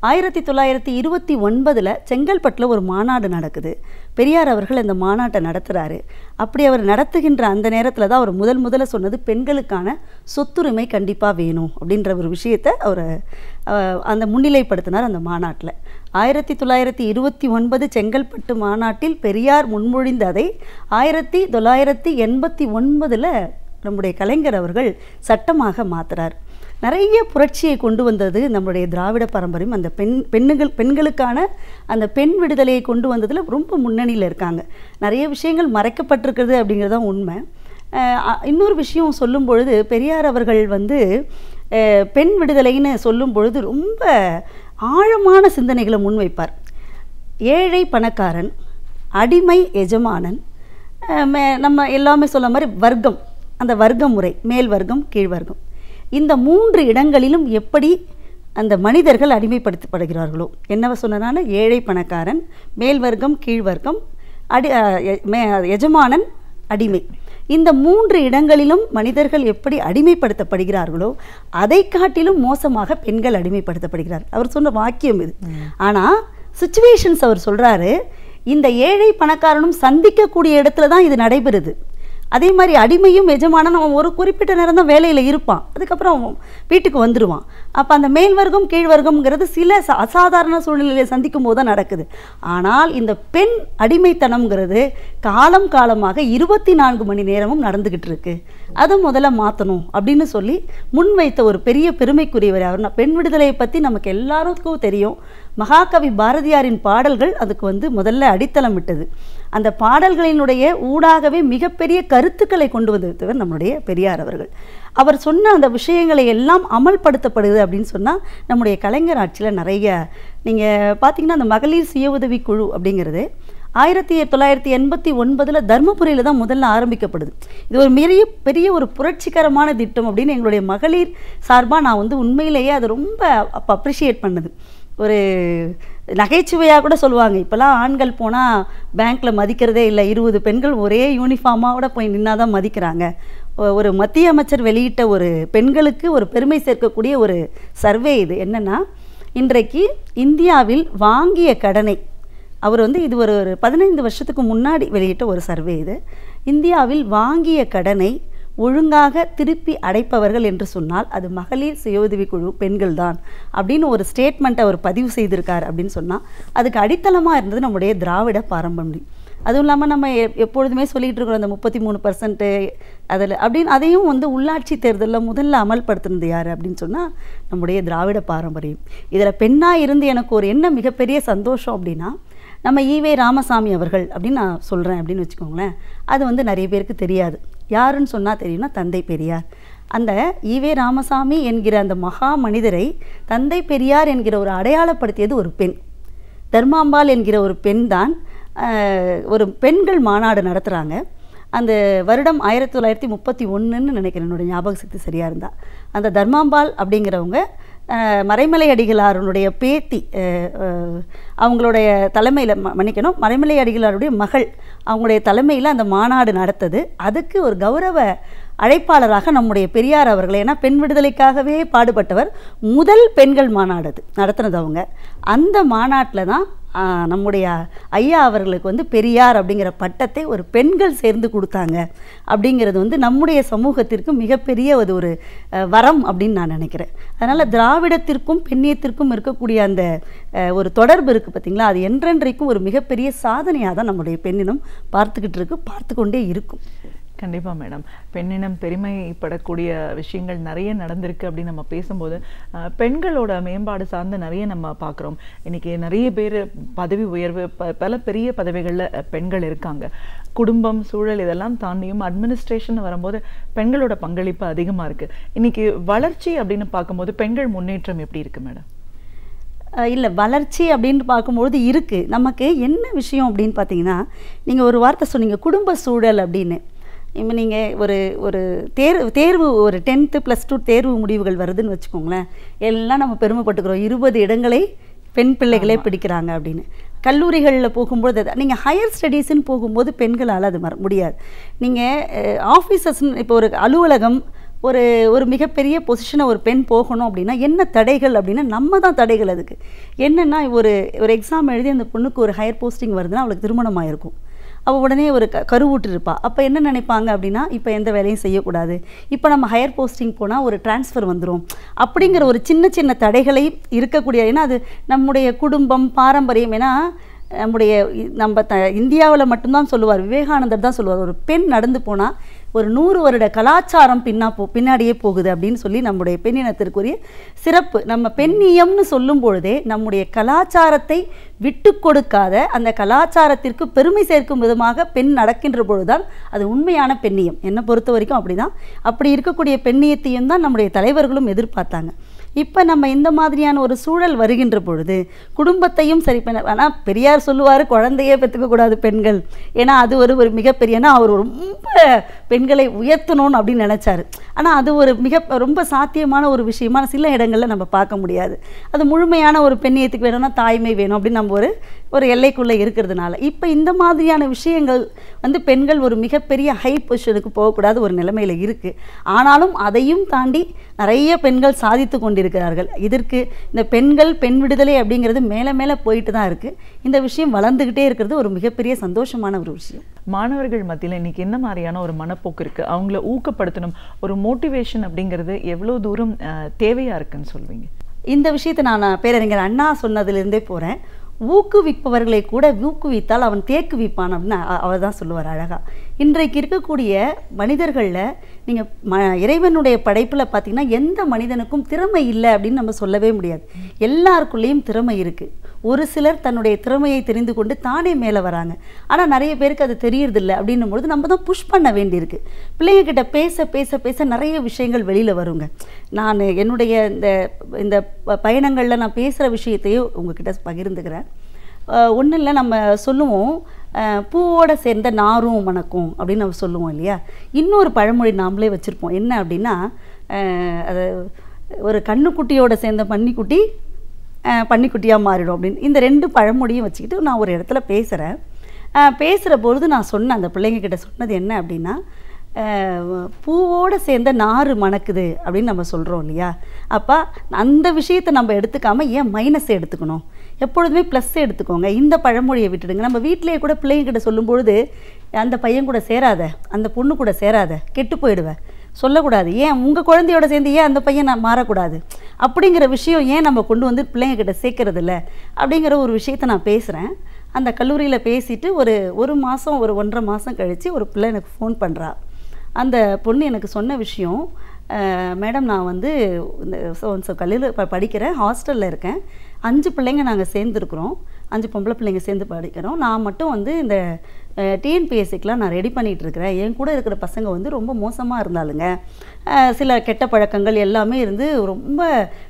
1929 செங்கல்பட்டில் ஒரு மாநாடு நடக்குது. பெரியார் அவர்கள் அந்த மாநாட்டை நடத்துகிறாரு. அப்படி அவர் நடத்துகின்ற அந்த நேரத்தில் தான் அவர் முதல்ல சொன்னது பெண்களுக்கான சொத்துரிமை கண்டிப்பாக வேணும் அப்படின்ற ஒரு விஷயத்தை அவர் அந்த முன்னிலைப்படுத்தினார் அந்த மாநாட்டில். 1929 செங்கல்பட்டு மாநாட்டில் பெரியார் முன்மொழிந்ததை 1989 நம்முடைய கலைஞர் அவர்கள் சட்டமாக மாற்றுறார். நிறைய புரட்சியை கொண்டு வந்தது நம்முடைய திராவிட பாரம்பரியம். அந்த பெண்களுக்கான அந்த பெண் விடுதலையை கொண்டு வந்ததில் ரொம்ப முன்னணியில் இருக்காங்க. நிறைய விஷயங்கள் மறைக்கப்பட்டிருக்கிறது அப்படிங்கிறது தான் உண்மை. இன்னொரு விஷயம் சொல்லும் பொழுது பெரியார் அவர்கள் பெண் விடுதலைன்னு சொல்லும் பொழுது ரொம்ப ஆழமான சிந்தனைகளை முன்வைப்பார். ஏழை பணக்காரன், அடிமை எஜமானன், நம்ம எல்லாமே சொல்ல மாதிரி வர்க்கம், அந்த வர்க்க முறை, மேல் வர்க்கம் கீழ் வர்க்கம், இந்த 3 இடங்களிலும் எப்படி அந்த மனிதர்கள் அடிமைப்படுத்தப்படுகிறார்களோ, என்னவ சொன்னதான ஏழை பணக்காரன், மேல் வர்க்கம் கீழ் வர்க்கம், எஜமானன் அடிமை, இந்த 3 இடங்களிலும் மனிதர்கள் எப்படி அடிமைப்படுத்தப்படுகிறார்களோ அதை காட்டிலும் மோசமாக பெண்கள் அடிமைப்படுத்தப்படுகிறார். அவர் சொன்ன வாக்கியம் இது. ஆனால் சிச்சுவேஷன்ஸ் அவர் சொல்கிறாரு, இந்த ஏழை பணக்காரனும் சந்திக்கக்கூடிய இடத்துல தான் இது நடைபெறுது. அதே மாதிரி அடிமையும் எஜமானன் அவன் ஒரு குறிப்பிட்ட நேரம் தான் வேலையில் இருப்பான், அதுக்கப்புறம் வீட்டுக்கு வந்துடுவான். அப்போ அந்த மேல் வர்க்கம் கீழ் வர்க்கம்ங்கிறது சில அசாதாரண சூழ்நிலையை சந்திக்கும் போது தான் நடக்குது. ஆனால் இந்த பெண் அடிமைத்தனம்ங்கிறது காலமாக 24 மணி நேரமும் நடந்துக்கிட்டு இருக்கு. அதை முதல்ல மாற்றணும் அப்படின்னு சொல்லி முன்வைத்த ஒரு பெரிய பெருமைக்குரியவர் அவர். பெண் விடுதலையை பற்றி நமக்கு எல்லாருக்கும் தெரியும். மகாகவி பாரதியாரின் பாடல்கள் அதுக்கு முதல்ல அடித்தளம் விட்டது. அந்த பாடல்களினுடைய ஊடாகவே மிகப்பெரிய கருத்துக்களை கொண்டு வந்தவர் நம்முடைய பெரியார் அவர்கள். அவர் சொன்ன அந்த விஷயங்களை எல்லாம் அமல்படுத்தப்படுது அப்படின்னு சொன்னால் நம்முடைய கலைஞர் ஆட்சியில் நிறைய நீங்கள் பார்த்தீங்கன்னா அந்த மகளிர் சுய உதவி குழு அப்படிங்கிறது 1989 தர்மபுரியில் தான் முதல்ல ஆரம்பிக்கப்படுது. இது ஒரு பெரிய ஒரு புரட்சிகரமான திட்டம் அப்படின்னு எங்களுடைய மகளிர் சார்பாக நான் உண்மையிலேயே அதை ரொம்ப அப்ரிஷியேட் பண்ணுது. ஒரு நகைச்சுவையாக கூட சொல்லுவாங்க, இப்போல்லாம் ஆண்கள் போனால் பேங்க்கில் மதிக்கிறதே இல்லை, 20 பெண்கள் ஒரே யூனிஃபார்மாக போய் நின்னா தான் மதிக்கிறாங்க. ஒரு மத்திய அமைச்சர் வெளியிட்ட ஒரு பெண்களுக்கு ஒரு பெருமை சேர்க்கக்கூடிய ஒரு சர்வே இது. என்னென்னா, இன்றைக்கு இந்தியாவில் வாங்கிய கடனை அவர் இது ஒரு 15 வருஷத்துக்கு முன்னாடி வெளியிட்ட ஒரு சர்வே இது. இந்தியாவில் வாங்கிய கடனை ஒழுங்காக திருப்பி அடைப்பவர்கள் என்று சொன்னால் அது மகளிர் சுய உதவி குழு பெண்கள் தான் அப்படின்னு ஒரு ஸ்டேட்மெண்ட்டை அவர் பதிவு செய்திருக்கார். அப்படின்னு சொன்னால் அதுக்கு அடித்தளமாக இருந்தது நம்முடைய திராவிட பாரம்பரியம். அதுவும் இல்லாமல் நம்ம எப்பொழுதுமே சொல்லிகிட்டு இருக்கிறோம் அந்த 33% அதில் அப்படின்னு, அதையும் உள்ளாட்சி தேர்தலில் முதல்ல அமல்படுத்தினது யார் அப்படின்னு சொன்னால் நம்முடைய திராவிட பாரம்பரியம். இதில் பெண்ணாக இருந்து எனக்கு ஒரு என்ன மிகப்பெரிய சந்தோஷம் அப்படின்னா, நம்ம ஈவே ராமசாமி அவர்கள் அப்படின்னு நான் சொல்கிறேன் அப்படின்னு வச்சுக்கோங்களேன். அது நிறைய பேருக்கு தெரியாது. யாருன்னு சொன்னால் தெரியும்னா தந்தை பெரியார். அந்த ஈவே ராமசாமி என்கிற அந்த மகா மனிதரை தந்தை பெரியார் என்கிற ஒரு அடையாளப்படுத்தியது ஒரு பெண். தர்மாம்பாள் என்கிற ஒரு பெண் தான் ஒரு பெண்கள் மாநாடு நடத்துகிறாங்க. அந்த வருடம் 1931ன்னு நினைக்கிறேன், என்னோடய ஞாபக சக்தி சரியாக இருந்தால். அந்த தர்மாம்பாள் அப்படிங்கிறவங்க மறைமலை அடிகளாருடைய பேத்தி, அவங்களுடைய தலைமையில் மன்னிக்கணும், மறைமலை அடிகளாருடைய மகள் அவங்களுடைய தலைமையில் அந்த மாநாடு நடத்தது. அதுக்கு ஒரு கௌரவ அழைப்பாளராக நம்முடைய பெரியார் அவர்களை, ஏன்னா பெண் விடுதலைக்காகவே பாடுபட்டவர், முதல் பெண்கள் மாநாடு அது நடத்துனது அவங்க. அந்த மாநாட்டில் தான் நம்முடைய ஐயா அவர்களுக்கு பெரியார் அப்படிங்கிற பட்டத்தை ஒரு பெண்கள் சேர்ந்து கொடுத்தாங்க. அப்படிங்கிறது நம்முடைய சமூகத்திற்கு மிகப்பெரிய ஒரு வரம் அப்படின்னு நான் நினைக்கிறேன். அதனால் திராவிடத்திற்கும் பெண்ணியத்திற்கும் இருக்கக்கூடிய அந்த ஒரு தொடர்பு இருக்குது பார்த்திங்களா, அது என்றென்றைக்கும் ஒரு மிகப்பெரிய சாதனையாக தான் நம்முடைய பெண்ணினம் பார்த்து கொண்டே இருக்கும். கண்டிப்பாக மேடம், பெண்ணினம் பெருமைப்படக்கூடிய விஷயங்கள் நிறைய நடந்திருக்கு அப்படின்னு நம்ம பேசும்போது பெண்களோட மேம்பாடு சார்ந்து நிறைய நம்ம பார்க்குறோம். இன்றைக்கி நிறைய பேர் பதவி உயர்வு, பல பெரிய பதவிகளில் பெண்கள் இருக்காங்க. குடும்பம் சூழல் இதெல்லாம் தாண்டியும் அட்மினிஸ்ட்ரேஷன் வரும்போது பெண்களோட பங்களிப்பு அதிகமாக இருக்குது. இன்றைக்கி வளர்ச்சி அப்படின்னு பார்க்கும்போது பெண்கள் முன்னேற்றம் எப்படி இருக்குது மேடம்? இல்லை, வளர்ச்சி அப்படின்னு பார்க்கும்பொழுது இருக்குது. நமக்கு என்ன விஷயம் அப்படின்னு பார்த்தீங்கன்னா, நீங்கள் ஒரு வார்த்தை சொன்னீங்க குடும்ப சூழல் அப்படின்னு. இப்போ நீங்கள் ஒரு தேர்வு ஒரு 10th +2 தேர்வு முடிவுகள் வருதுன்னு வச்சுக்கோங்களேன், எல்லாம் நம்ம பெருமைப்பட்டுக்கிறோம், 20 இடங்களை பெண் பிள்ளைகளே பிடிக்கிறாங்க அப்படின்னு. கல்லூரிகளில் போகும்போது நீங்கள் ஹையர் ஸ்டடீஸ்ன்னு போகும்போது பெண்களால் அது முடியாது. நீங்கள் ஆஃபீஸர்ஸ்ன்னு இப்போ ஒரு அலுவலகம், ஒரு மிகப்பெரிய பொசிஷனை ஒரு பெண் போகணும் அப்படின்னா என்ன தடைகள் அப்படின்னா நம்ம தான் தடைகள். அதுக்கு என்னென்னா, ஒரு எக்ஸாம் எழுதி அந்த பொண்ணுக்கு ஒரு ஹையர் போஸ்டிங் வருதுன்னா அவளுக்கு திருமணம் ஆகிருக்கும். அவள் உடனே ஒரு கருவுட்டு இருப்பாள். அப்போ என்ன நினைப்பாங்க அப்படின்னா, இப்போ எந்த வேலையும் செய்யக்கூடாது, இப்போ நம்ம ஹையர் போஸ்டிங் போனால் ஒரு டிரான்ஸ்ஃபர் வந்துடும் அப்படிங்கிற ஒரு சின்ன சின்ன தடைகளை இருக்கக்கூடிய. ஏன்னா அது நம்முடைய குடும்பம் பாரம்பரியம். ஏன்னா நம்ம இந்தியாவில் மட்டும்தான் சொல்லுவார், விவேகானந்தர் தான் சொல்லுவார், ஒரு பெண் நடந்து போனால் ஒரு 100 வருட கலாச்சாரம் பின்னாடியே போகுது அப்படின்னு சொல்லி நம்முடைய பெண்ணினத்திற்குரிய சிறப்பு. நம்ம பெண்ணியம்னு சொல்லும் பொழுதே நம்முடைய கலாச்சாரத்தை விட்டு கொடுக்காத, அந்த கலாச்சாரத்திற்கு பெருமை சேர்க்கும் விதமாக பெண் நடக்கின்ற பொழுதுதான் அது உண்மையான பெண்ணியம். என்னை பொறுத்த வரைக்கும் அப்படிதான். அப்படி இருக்கக்கூடிய பெண்ணியத்தையும் தான் நம்முடைய தலைவர்களும் எதிர்பார்த்தாங்க. இப்போ நம்ம இந்த மாதிரியான ஒரு சூழல் வருகின்ற பொழுது குடும்பத்தையும் சரி பண்ண. ஆனால் பெரியார் சொல்லுவார், குழந்தையே பெற்றுக்கக்கூடாது பெண்கள், ஏன்னா அது ஒரு மிகப்பெரியனா அவர் ரொம்ப பெண்களை உயர்த்தணும்னு அப்படின்னு நினச்சார். ஆனால் அது ஒரு ரொம்ப சாத்தியமான ஒரு விஷயமான சில இடங்களில் நம்ம பார்க்க முடியாது. அது முழுமையான ஒரு பெண்ணியத்துக்கு வேணும்னா தாய்மை வேணும் அப்படின்னு நம்ம ஒரு எல்லைக்குள்ளே இருக்கிறதுனால இப்போ இந்த மாதிரியான விஷயங்கள் பெண்கள் ஒரு மிகப்பெரிய ஹை பொசிஷனுக்கு போகக்கூடாது ஒரு நிலைமையில் இருக்குது. ஆனாலும் அதையும் தாண்டி நிறைய பெண்கள் சாதித்து கொண்டிருக்கிறார்கள். இதற்கு இந்த பெண் விடுதலை அப்படிங்கிறது மேலே மேலே போயிட்டு தான் இருக்குது. இந்த விஷயம் வளர்ந்துக்கிட்டே இருக்கிறது ஒரு மிகப்பெரிய சந்தோஷமான ஒரு விஷயம். மாணவர்கள் மத்தியில் இன்றைக்கி என்ன மாதிரியான ஒரு மனப்போக்கு இருக்குது? அவங்கள ஊக்கப்படுத்தணும், ஒரு மோட்டிவேஷன் அப்படிங்கிறது எவ்வளோ தூரம் தேவையாக இருக்குன்னு சொல்வீங்க? இந்த விஷயத்தை நான் பேரறிஞர் அண்ணா சொன்னதுலேருந்தே போகிறேன். ஊக்குவிப்பவர்களை கூட ஊக்குவித்தால் அவன் தேக்குவிப்பான் அப்படின்னு அவர் தான் சொல்லுவார் அழகாக. இன்றைக்கு இருக்கக்கூடிய மனிதர்களில் நீங்கள் இறைவனுடைய படைப்பில் பார்த்திங்கன்னா எந்த மனிதனுக்கும் திறமை இல்லை அப்படின்னு நம்ம சொல்லவே முடியாது. எல்லாருக்குள்ளேயும் திறமை இருக்குது. ஒரு சிலர் தன்னுடைய திறமையை தெரிந்து கொண்டு தானே மேலே வராங்க. ஆனால் நிறைய பேருக்கு அது தெரியறதில்ல. அப்படின்னும் பொழுது நம்ம தான் புஷ் பண்ண வேண்டியிருக்கு. பிள்ளைங்கக்கிட்ட பேச பேச பேச நிறைய விஷயங்கள் வெளியில் வருங்க. நான் என்னுடைய இந்த பயணங்களில் நான் பேசுகிற விஷயத்தையும் உங்ககிட்ட பகிர்ந்துக்கிறேன். ஒன்றும் இல்லை, நம்ம சொல்லுவோம் பூவோடு சேர்ந்த நாரும் மணக்கும் அப்படின்னு நம்ம சொல்லுவோம் இல்லையா. இன்னொரு பழமொழி நாமளே வச்சுருப்போம். என்ன அப்படின்னா, அது ஒரு கண்ணுக்குட்டியோடு சேர்ந்த பன்னிக்குட்டி பன்னிக்குட்டியாக மாறிடும் அப்படின்னு. இந்த 2 பழமொழியும் வச்சுக்கிட்டு நான் ஒரு இடத்துல பேசுகிறேன். பேசுகிற பொழுது நான் சொன்னேன், அந்த பிள்ளைங்கக்கிட்ட சொன்னது என்ன அப்படின்னா, பூவோடு சேர்ந்த நாறு மணக்குது அப்படின்னு நம்ம சொல்கிறோம் இல்லையா. அப்போ அந்த விஷயத்தை நம்ம எடுத்துக்காமல் ஏன் மைனஸை எடுத்துக்கணும், எப்பொழுதுமே ப்ளஸ் எடுத்துக்கோங்க. இந்த பழமொழியை விட்டுடுங்க. நம்ம வீட்டிலேயே கூட பிள்ளைங்கக்கிட்ட சொல்லும்பொழுது, அந்த பையன் கூட சேராத, அந்த பொண்ணு கூட சேராத, கெட்டு போயிடுவேன் சொல்லக்கூடாது. ஏன் உங்கள் குழந்தையோட சேர்ந்து ஏன் அந்த பையன் நான் மாறக்கூடாது அப்படிங்கிற விஷயம் ஏன் நம்ம கொண்டு வந்து பிள்ளைங்கக்கிட்ட சேர்க்கறது இல்லை அப்படிங்கிற ஒரு விஷயத்தை நான் பேசுகிறேன். அந்த கல்லூரியில் பேசிட்டு ஒரு மாதம், ஒரு 1.5 மாதம் கழித்து ஒரு பிள்ளை எனக்கு ஃபோன் பண்ணுறா. அந்த பொண்ணு எனக்கு சொன்ன விஷயம், மேடம் நான் வந்து இந்த கல்லூரியில் படிக்கிறேன், ஹாஸ்டலில் இருக்கேன், 5 பிள்ளைங்க நாங்கள் சேர்ந்துருக்குறோம், 5 பொம்பளை பிள்ளைங்க சேர்ந்து படிக்கிறோம். நான் மட்டும் வந்து இந்த டிஎன்பிஎஸ்சிக்கெலாம் நான் ரெடி பண்ணிகிட்ருக்கிறேன். என் கூட இருக்கிற பசங்க வந்து ரொம்ப மோசமாக இருந்தாலுங்க, சில கெட்ட பழக்கங்கள் எல்லாமே இருந்து ரொம்ப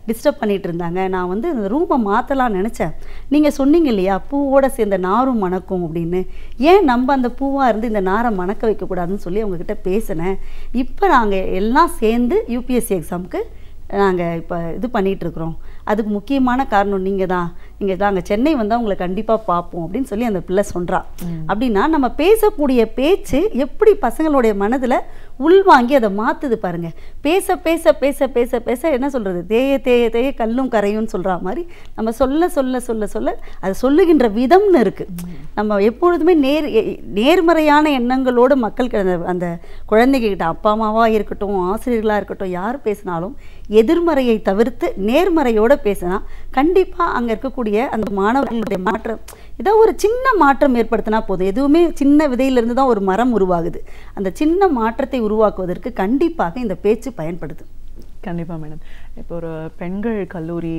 டிஸ்டர்ப் பண்ணிகிட்டு இருந்தாங்க. நான் வந்து இந்த ரூமை மாற்றலான்னு நினச்சேன். நீங்கள் சொன்னீங்க இல்லையா பூவோட சேர்ந்த நாரும் மணக்கும் அப்படின்னு, ஏன் நம்ம அந்த பூவாக இருந்து இந்த நாரை மணக்க வைக்கக்கூடாதுன்னு சொல்லி அவங்கக்கிட்ட பேசினேன். இப்போ நாங்கள் எல்லாம் சேர்ந்து யூபிஎஸ்சி எக்ஸாமுக்கு நாங்கள் இப்போ இது பண்ணிகிட்ருக்குறோம். அதுக்கு முக்கியமான காரணம் நீங்கள் தான் அங்கே சென்னை வந்தால் உங்களை கண்டிப்பாக பார்ப்போம் அப்படின்னு சொல்லி அந்த பிள்ளை சொல்கிறா. அப்படின்னா நம்ம பேசக்கூடிய பேச்சு எப்படி பசங்களுடைய மனதில் உள்வாங்கி அதை மாற்றுது பாருங்கள். பேச பேச பேச பேச பேச என்ன சொல்கிறது, தேய தேய தேய கல்லும் கரையும்னு சொல்கிற மாதிரி நம்ம சொல்ல சொல்ல சொல்ல சொல்ல அது சொல்லுகின்ற விதம்னு இருக்குது. நம்ம எப்பொழுதுமே நேர்மறையான எண்ணங்களோடு மக்களுக்கு அந்த குழந்தைகிட்ட அப்பா அம்மாவாக இருக்கட்டும், ஆசிரியர்களாக இருக்கட்டும், யார் பேசினாலும் எதிர்மறையை தவிர்த்து நேர்மறையோடு பேசினா கண்டிப்பாக அங்கே இருக்கக்கூடிய அந்த மாணவர்களுடைய மாற்றம், ஏதோ ஒரு சின்ன மாற்றம் ஏற்படுத்தினா போதும். எதுவுமே சின்ன விதையிலிருந்து தான் ஒரு மரம் உருவாகுது. அந்த சின்ன மாற்றத்தை உருவாக்குவதற்கு கண்டிப்பாக இந்த பேச்சு பயன்படுது. கண்டிப்பாக மேடம். இப்போ ஒரு பெண்கள் கல்லூரி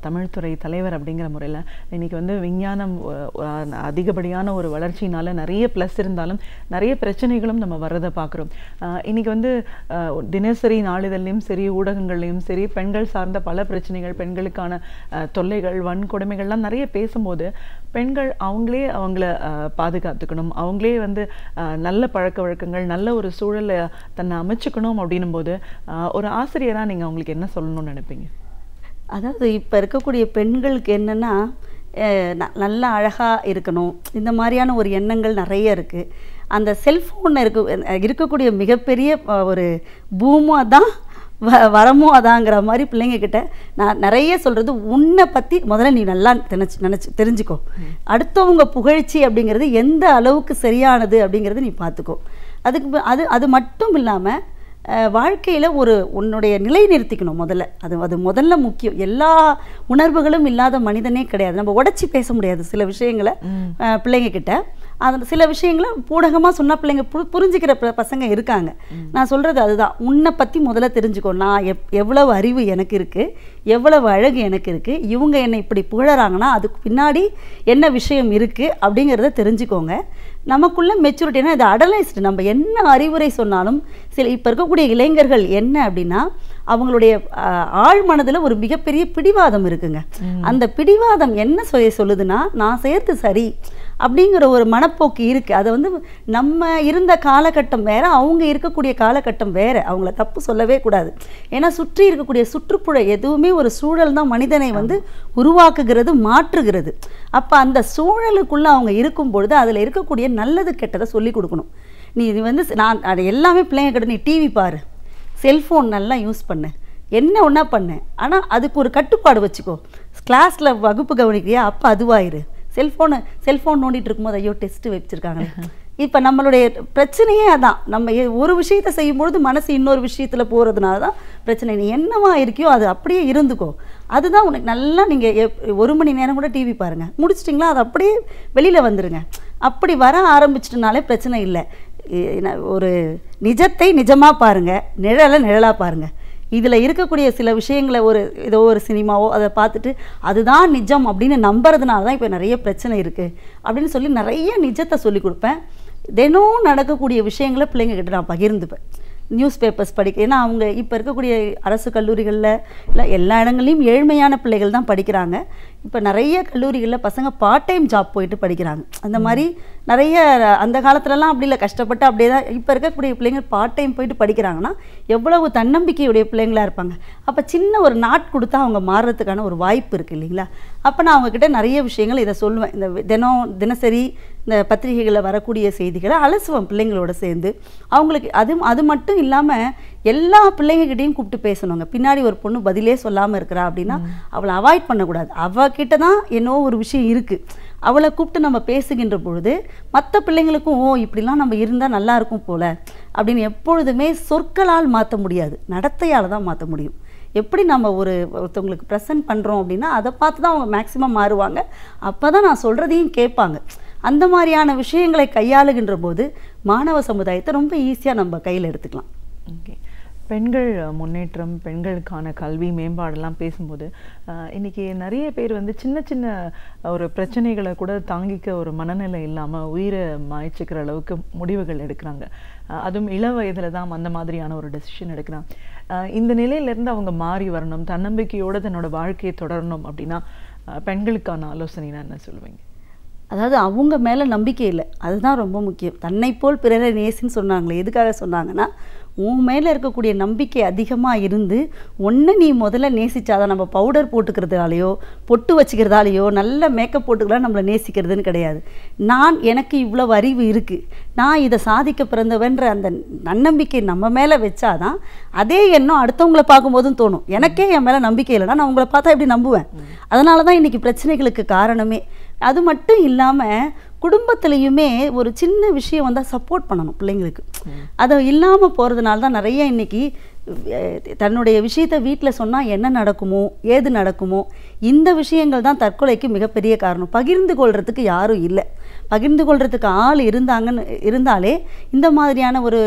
தமிழ்துறை தலைவர் அப்படிங்கிற முறையில் இன்றைக்கி வந்து விஞ்ஞானம் அதிகப்படியான ஒரு வளர்ச்சினால் நிறைய ப்ளஸ் இருந்தாலும் நிறைய பிரச்சனைகளும் நம்ம வர்றதை பார்க்குறோம். இன்றைக்கி வந்து தினசரி நாளிதழ்லையும் சரி, ஊடகங்கள்லையும் சரி, பெண்கள் சார்ந்த பல பிரச்சனைகள், பெண்களுக்கான தொல்லைகள், வன்கொடுமைகள்லாம் நிறைய பேசும்போது பெண்கள் அவங்களே அவங்கள பாதுகாத்துக்கணும், அவங்களே வந்து நல்ல பழக்க வழக்கங்கள், நல்ல ஒரு சூழலை தன்னை அமைச்சுக்கணும் அப்படின்னும் போது ஒரு ஆசிரியராக நீங்கள் அவங்களுக்கு என்ன சொல்லணும்னு நினைப்பீங்க? அதாவது இப்போ இருக்கக்கூடிய பெண்களுக்கு என்னென்னா, நல்லா அழகாக இருக்கணும், இந்த மாதிரியான ஒரு எண்ணங்கள் நிறைய இருக்குது. அந்த செல்ஃபோனில் இருக்கக்கூடிய மிகப்பெரிய ஒரு பூமாக தான் வரமோ அதாங்கிற மாதிரி பிள்ளைங்கக்கிட்ட நான் நிறைய சொல்கிறது, உன்னை பற்றி முதல்ல நீ நல்லா தெரிஞ்சுக்கோ, அடுத்தவங்க புகழ்ச்சி அப்படிங்கிறது எந்த அளவுக்கு சரியானது அப்படிங்கிறது நீ பார்த்துக்கோ. அது மட்டும் இல்லாமல் வாழ்க்கையில் உன்னுடைய நிலை நிறுத்திக்கணும் முதல்ல. அது முதல்ல முக்கியம். எல்லா உணர்வுகளும் இல்லாத மனிதனே கிடையாது. நம்ம உடச்சி பேச முடியாது சில விஷயங்களை பிள்ளைங்கக்கிட்ட. அந்த சில விஷயங்களை ஊடகமாக சொன்னால் பிள்ளைங்க புரிஞ்சுக்கிற பசங்க இருக்காங்க. நான் சொல்கிறது அதுதான், உன்னை பற்றி முதல்ல தெரிஞ்சுக்கோ. நான் எவ்வளவு அறிவு எனக்கு இருக்குது, எவ்வளவு அழகு எனக்கு இருக்குது, இவங்க என்னை இப்படி புகழறாங்கன்னா அதுக்கு பின்னாடி என்ன விஷயம் இருக்குது அப்படிங்கிறத தெரிஞ்சுக்கோங்க. நமக்குள்ள மெச்சூரிட்டினா இது அடலைஸ்டு. நம்ம என்ன அறிவுரை சொன்னாலும் இப்போ இருக்கக்கூடிய இளைஞர்கள் என்ன அப்படின்னா, அவங்களுடைய ஆழ் மனதில் ஒரு மிகப்பெரிய பிடிவாதம் இருக்குங்க. அந்த பிடிவாதம் என்ன சொல்லுதுன்னா, நான் சேர்த்து சரி அப்படிங்கிற ஒரு மனப்போக்கு இருக்குது. அதை வந்து நம்ம இருந்த காலகட்டம் வேறு, அவங்க இருக்கக்கூடிய காலகட்டம் வேறு. அவங்கள தப்பு சொல்லவே கூடாது. ஏன்னா சுற்றி இருக்கக்கூடிய சுற்றுப்புற எதுவுமே ஒரு சூழல் தான் மனிதனை வந்து உருவாக்குகிறது, மாற்றுகிறது. அப்போ அந்த சூழலுக்குள்ளே அவங்க இருக்கும் பொழுது அதில் இருக்கக்கூடிய நல்லது கெட்டதை சொல்லி கொடுக்கணும். நீ வந்து நான் அது எல்லாமே பிள்ளைங்க கிட்ட, நீ டிவி பாரு, செல்ஃபோன் நல்லா யூஸ் பண்ணு, என்ன ஒன்றா பண்ணு, ஆனால் அதுக்கு ஒரு கட்டுப்பாடு வச்சுக்கோ. கிளாஸில் வகுப்பு கவனிக்கிறியா, அப்போ அதுவாயிரு. செல்ஃபோன் நோண்டிட்டு இருக்கும்போது ஐயோ டெஸ்ட்டு வச்சுருக்காங்களே. இப்போ நம்மளுடைய பிரச்சனையே அதான், நம்ம ஒரு விஷயத்தை செய்யும்பொழுது மனசு இன்னொரு விஷயத்தில் போகிறதுனால தான் பிரச்சனை. நீ என்னவா இருக்கியோ அது அப்படியே இருந்துக்கோ. அதுதான் உனக்கு நல்லா. நீங்கள் 1 மணி நேரம் கூட டிவி பாருங்கள், முடிச்சிட்டிங்களா அது அப்படியே வெளியில் வந்துடுங்க. அப்படி வர ஆரம்பிச்சிட்டனாலே பிரச்சனை இல்லை. ஒரு நிஜத்தை நிஜமாக பாருங்கள், நிழலை நிழலாக பாருங்கள். இதில் இருக்கக்கூடிய சில விஷயங்களை ஏதோ ஒரு சினிமாவோ அதை பார்த்துட்டு அதுதான் நிஜம் அப்படின்னு நம்புறதுனால தான் இப்போ நிறைய பிரச்சனை இருக்குது அப்படின்னு சொல்லி நிறைய நிஜத்தை சொல்லி கொடுப்பேன். தினம் நடக்கக்கூடிய விஷயங்களை பிள்ளைங்கக்கிட்ட நான் பகிர்ந்துப்பேன். நியூஸ் பேப்பர்ஸ் படிக்க, ஏன்னா அவங்க இப்போ இருக்கக்கூடிய அரசு கல்லூரிகளில் இல்லை எல்லா இடங்கள்லையும் ஏழ்மையான பிள்ளைகள் தான் படிக்கிறாங்க. இப்போ நிறைய கல்லூரிகளில் பசங்க பார்ட் டைம் ஜாப் போயிட்டு படிக்கிறாங்க. அந்த மாதிரி நிறைய, அந்த காலத்துலலாம் அப்படி இல்லை, கஷ்டப்பட்டு அப்படியே தான். இப்போ இருக்கக்கூடிய பிள்ளைங்க பார்ட் டைம் போயிட்டு படிக்கிறாங்கன்னா எவ்வளவு தன்னம்பிக்கையுடைய பிள்ளைங்களாக இருப்பாங்க. அப்போ சின்ன ஒரு நாட் கொடுத்தா அவங்க மாறுறதுக்கான ஒரு வாய்ப்பு இருக்குது இல்லைங்களா? அப்போ நான் அவங்கக்கிட்ட நிறைய விஷயங்கள் இதை சொல்லுவேன். இந்த தினசரி இந்த பத்திரிகைகளில் வரக்கூடிய செய்திகளை அலசுவேன் பிள்ளைங்களோட சேர்ந்து. அவங்களுக்கு அது மட்டும் இல்லாமல் எல்லா பிள்ளைங்ககிட்டையும் கூப்பிட்டு பேசணுங்க. பின்னாடி ஒரு பொண்ணு பதிலே சொல்லாமல் இருக்கிறா அப்படின்னா அவளை அவாய்ட் பண்ணக்கூடாது. அவகிட்ட தான் என்னோ ஒரு விஷயம் இருக்குது, அவளை கூப்பிட்டு நம்ம பேசுகின்ற பொழுது மற்ற பிள்ளைங்களுக்கும் ஓ இப்படிலாம் நம்ம இருந்தால் நல்லா இருக்கும் போல் அப்படின்னு எப்பொழுதுமே சொற்களால் மாற்ற முடியாது, நடத்தையால் தான் மாற்ற முடியும். எப்படி நம்ம ஒருத்தவங்களுக்கு ப்ரெசென்ட் பண்ணுறோம் அப்படின்னா அதை பார்த்து தான் அவங்க மேக்ஸிமம் மாறுவாங்க. அப்போ தான் நான் சொல்கிறதையும் கேட்பாங்க. அந்த மாதிரியான விஷயங்களை கையாளுகின்ற போது மாணவ சமுதாயத்தை ரொம்ப ஈஸியாக நம்ம கையில் எடுத்துக்கலாம். ஓகே, பெண்கள் முன்னேற்றம், பெண்களுக்கான கல்வி மேம்பாடெல்லாம் பேசும்போது இன்றைக்கி நிறைய பேர் வந்து சின்ன சின்ன ஒரு பிரச்சனைகளை கூட தாங்கிக்க ஒரு மனநிலை இல்லாமல் உயிரை மாய்ச்சிக்கிற அளவுக்கு முடிவுகள் எடுக்கிறாங்க. அதுவும் இள வயதில் தான் அந்த மாதிரியான ஒரு டெசிஷன் எடுக்கிறாங்க. இந்த நிலையிலேருந்து அவங்க மாறி வரணும், தன்னம்பிக்கையோடு தன்னோட வாழ்க்கையை தொடரணும் அப்படின்னா பெண்களுக்கான ஆலோசனைனா என்ன சொல்லுவீங்க? அதாவது அவங்க மேலே நம்பிக்கை இல்லை, அதுதான் ரொம்ப முக்கியம். தன்னை போல் பிறரை நேசின்னு சொன்னாங்களே, எதுக்காக சொன்னாங்கன்னா உன் மேலே இருக்கக்கூடிய நம்பிக்கை அதிகமாக இருந்து ஒன்று நீ முதல்ல நேசிச்சாதான். நம்ம பவுடர் போட்டுக்கிறதாலேயோ பொட்டு வச்சுக்கிறதாலேயோ நல்ல மேக்கப் போட்டுக்கலாம் நம்மளை நேசிக்கிறதுன்னு கிடையாது. எனக்கு இவ்வளோ அறிவு இருக்குது, நான் இதை சாதிக்க பிறந்தவன்ற அந்த நன்னம்பிக்கை நம்ம மேலே வச்சாதான் அதே எண்ணம் அடுத்தவங்களை பார்க்கும்போதும் தோணும். எனக்கே என் மேலே நம்பிக்கை இல்லைனா நான் உங்களை பார்த்தா எப்படி நம்புவேன்? அதனால தான் இன்றைக்கி பிரச்சனைகளுக்கு காரணமே. அது மட்டும் இல்லாமல் குடும்பத்துலேயுமே ஒரு சின்ன விஷயம் வந்தால் சப்போர்ட் பண்ணணும் பிள்ளைங்களுக்கு. அது இல்லாமல் போகிறதுனால தான் நிறைய இன்றைக்கி தன்னுடைய விஷயத்தை வீட்டில் சொன்னால் என்ன நடக்குமோ ஏது நடக்குமோ இந்த விஷயங்கள் தான் தற்கொலைக்கு மிகப்பெரிய காரணம். பகிர்ந்து கொள்கிறதுக்கு யாரும் இல்லை. பகிர்ந்து கொள்கிறதுக்கு ஆள் இருந்தாலே இந்த மாதிரியான ஒரு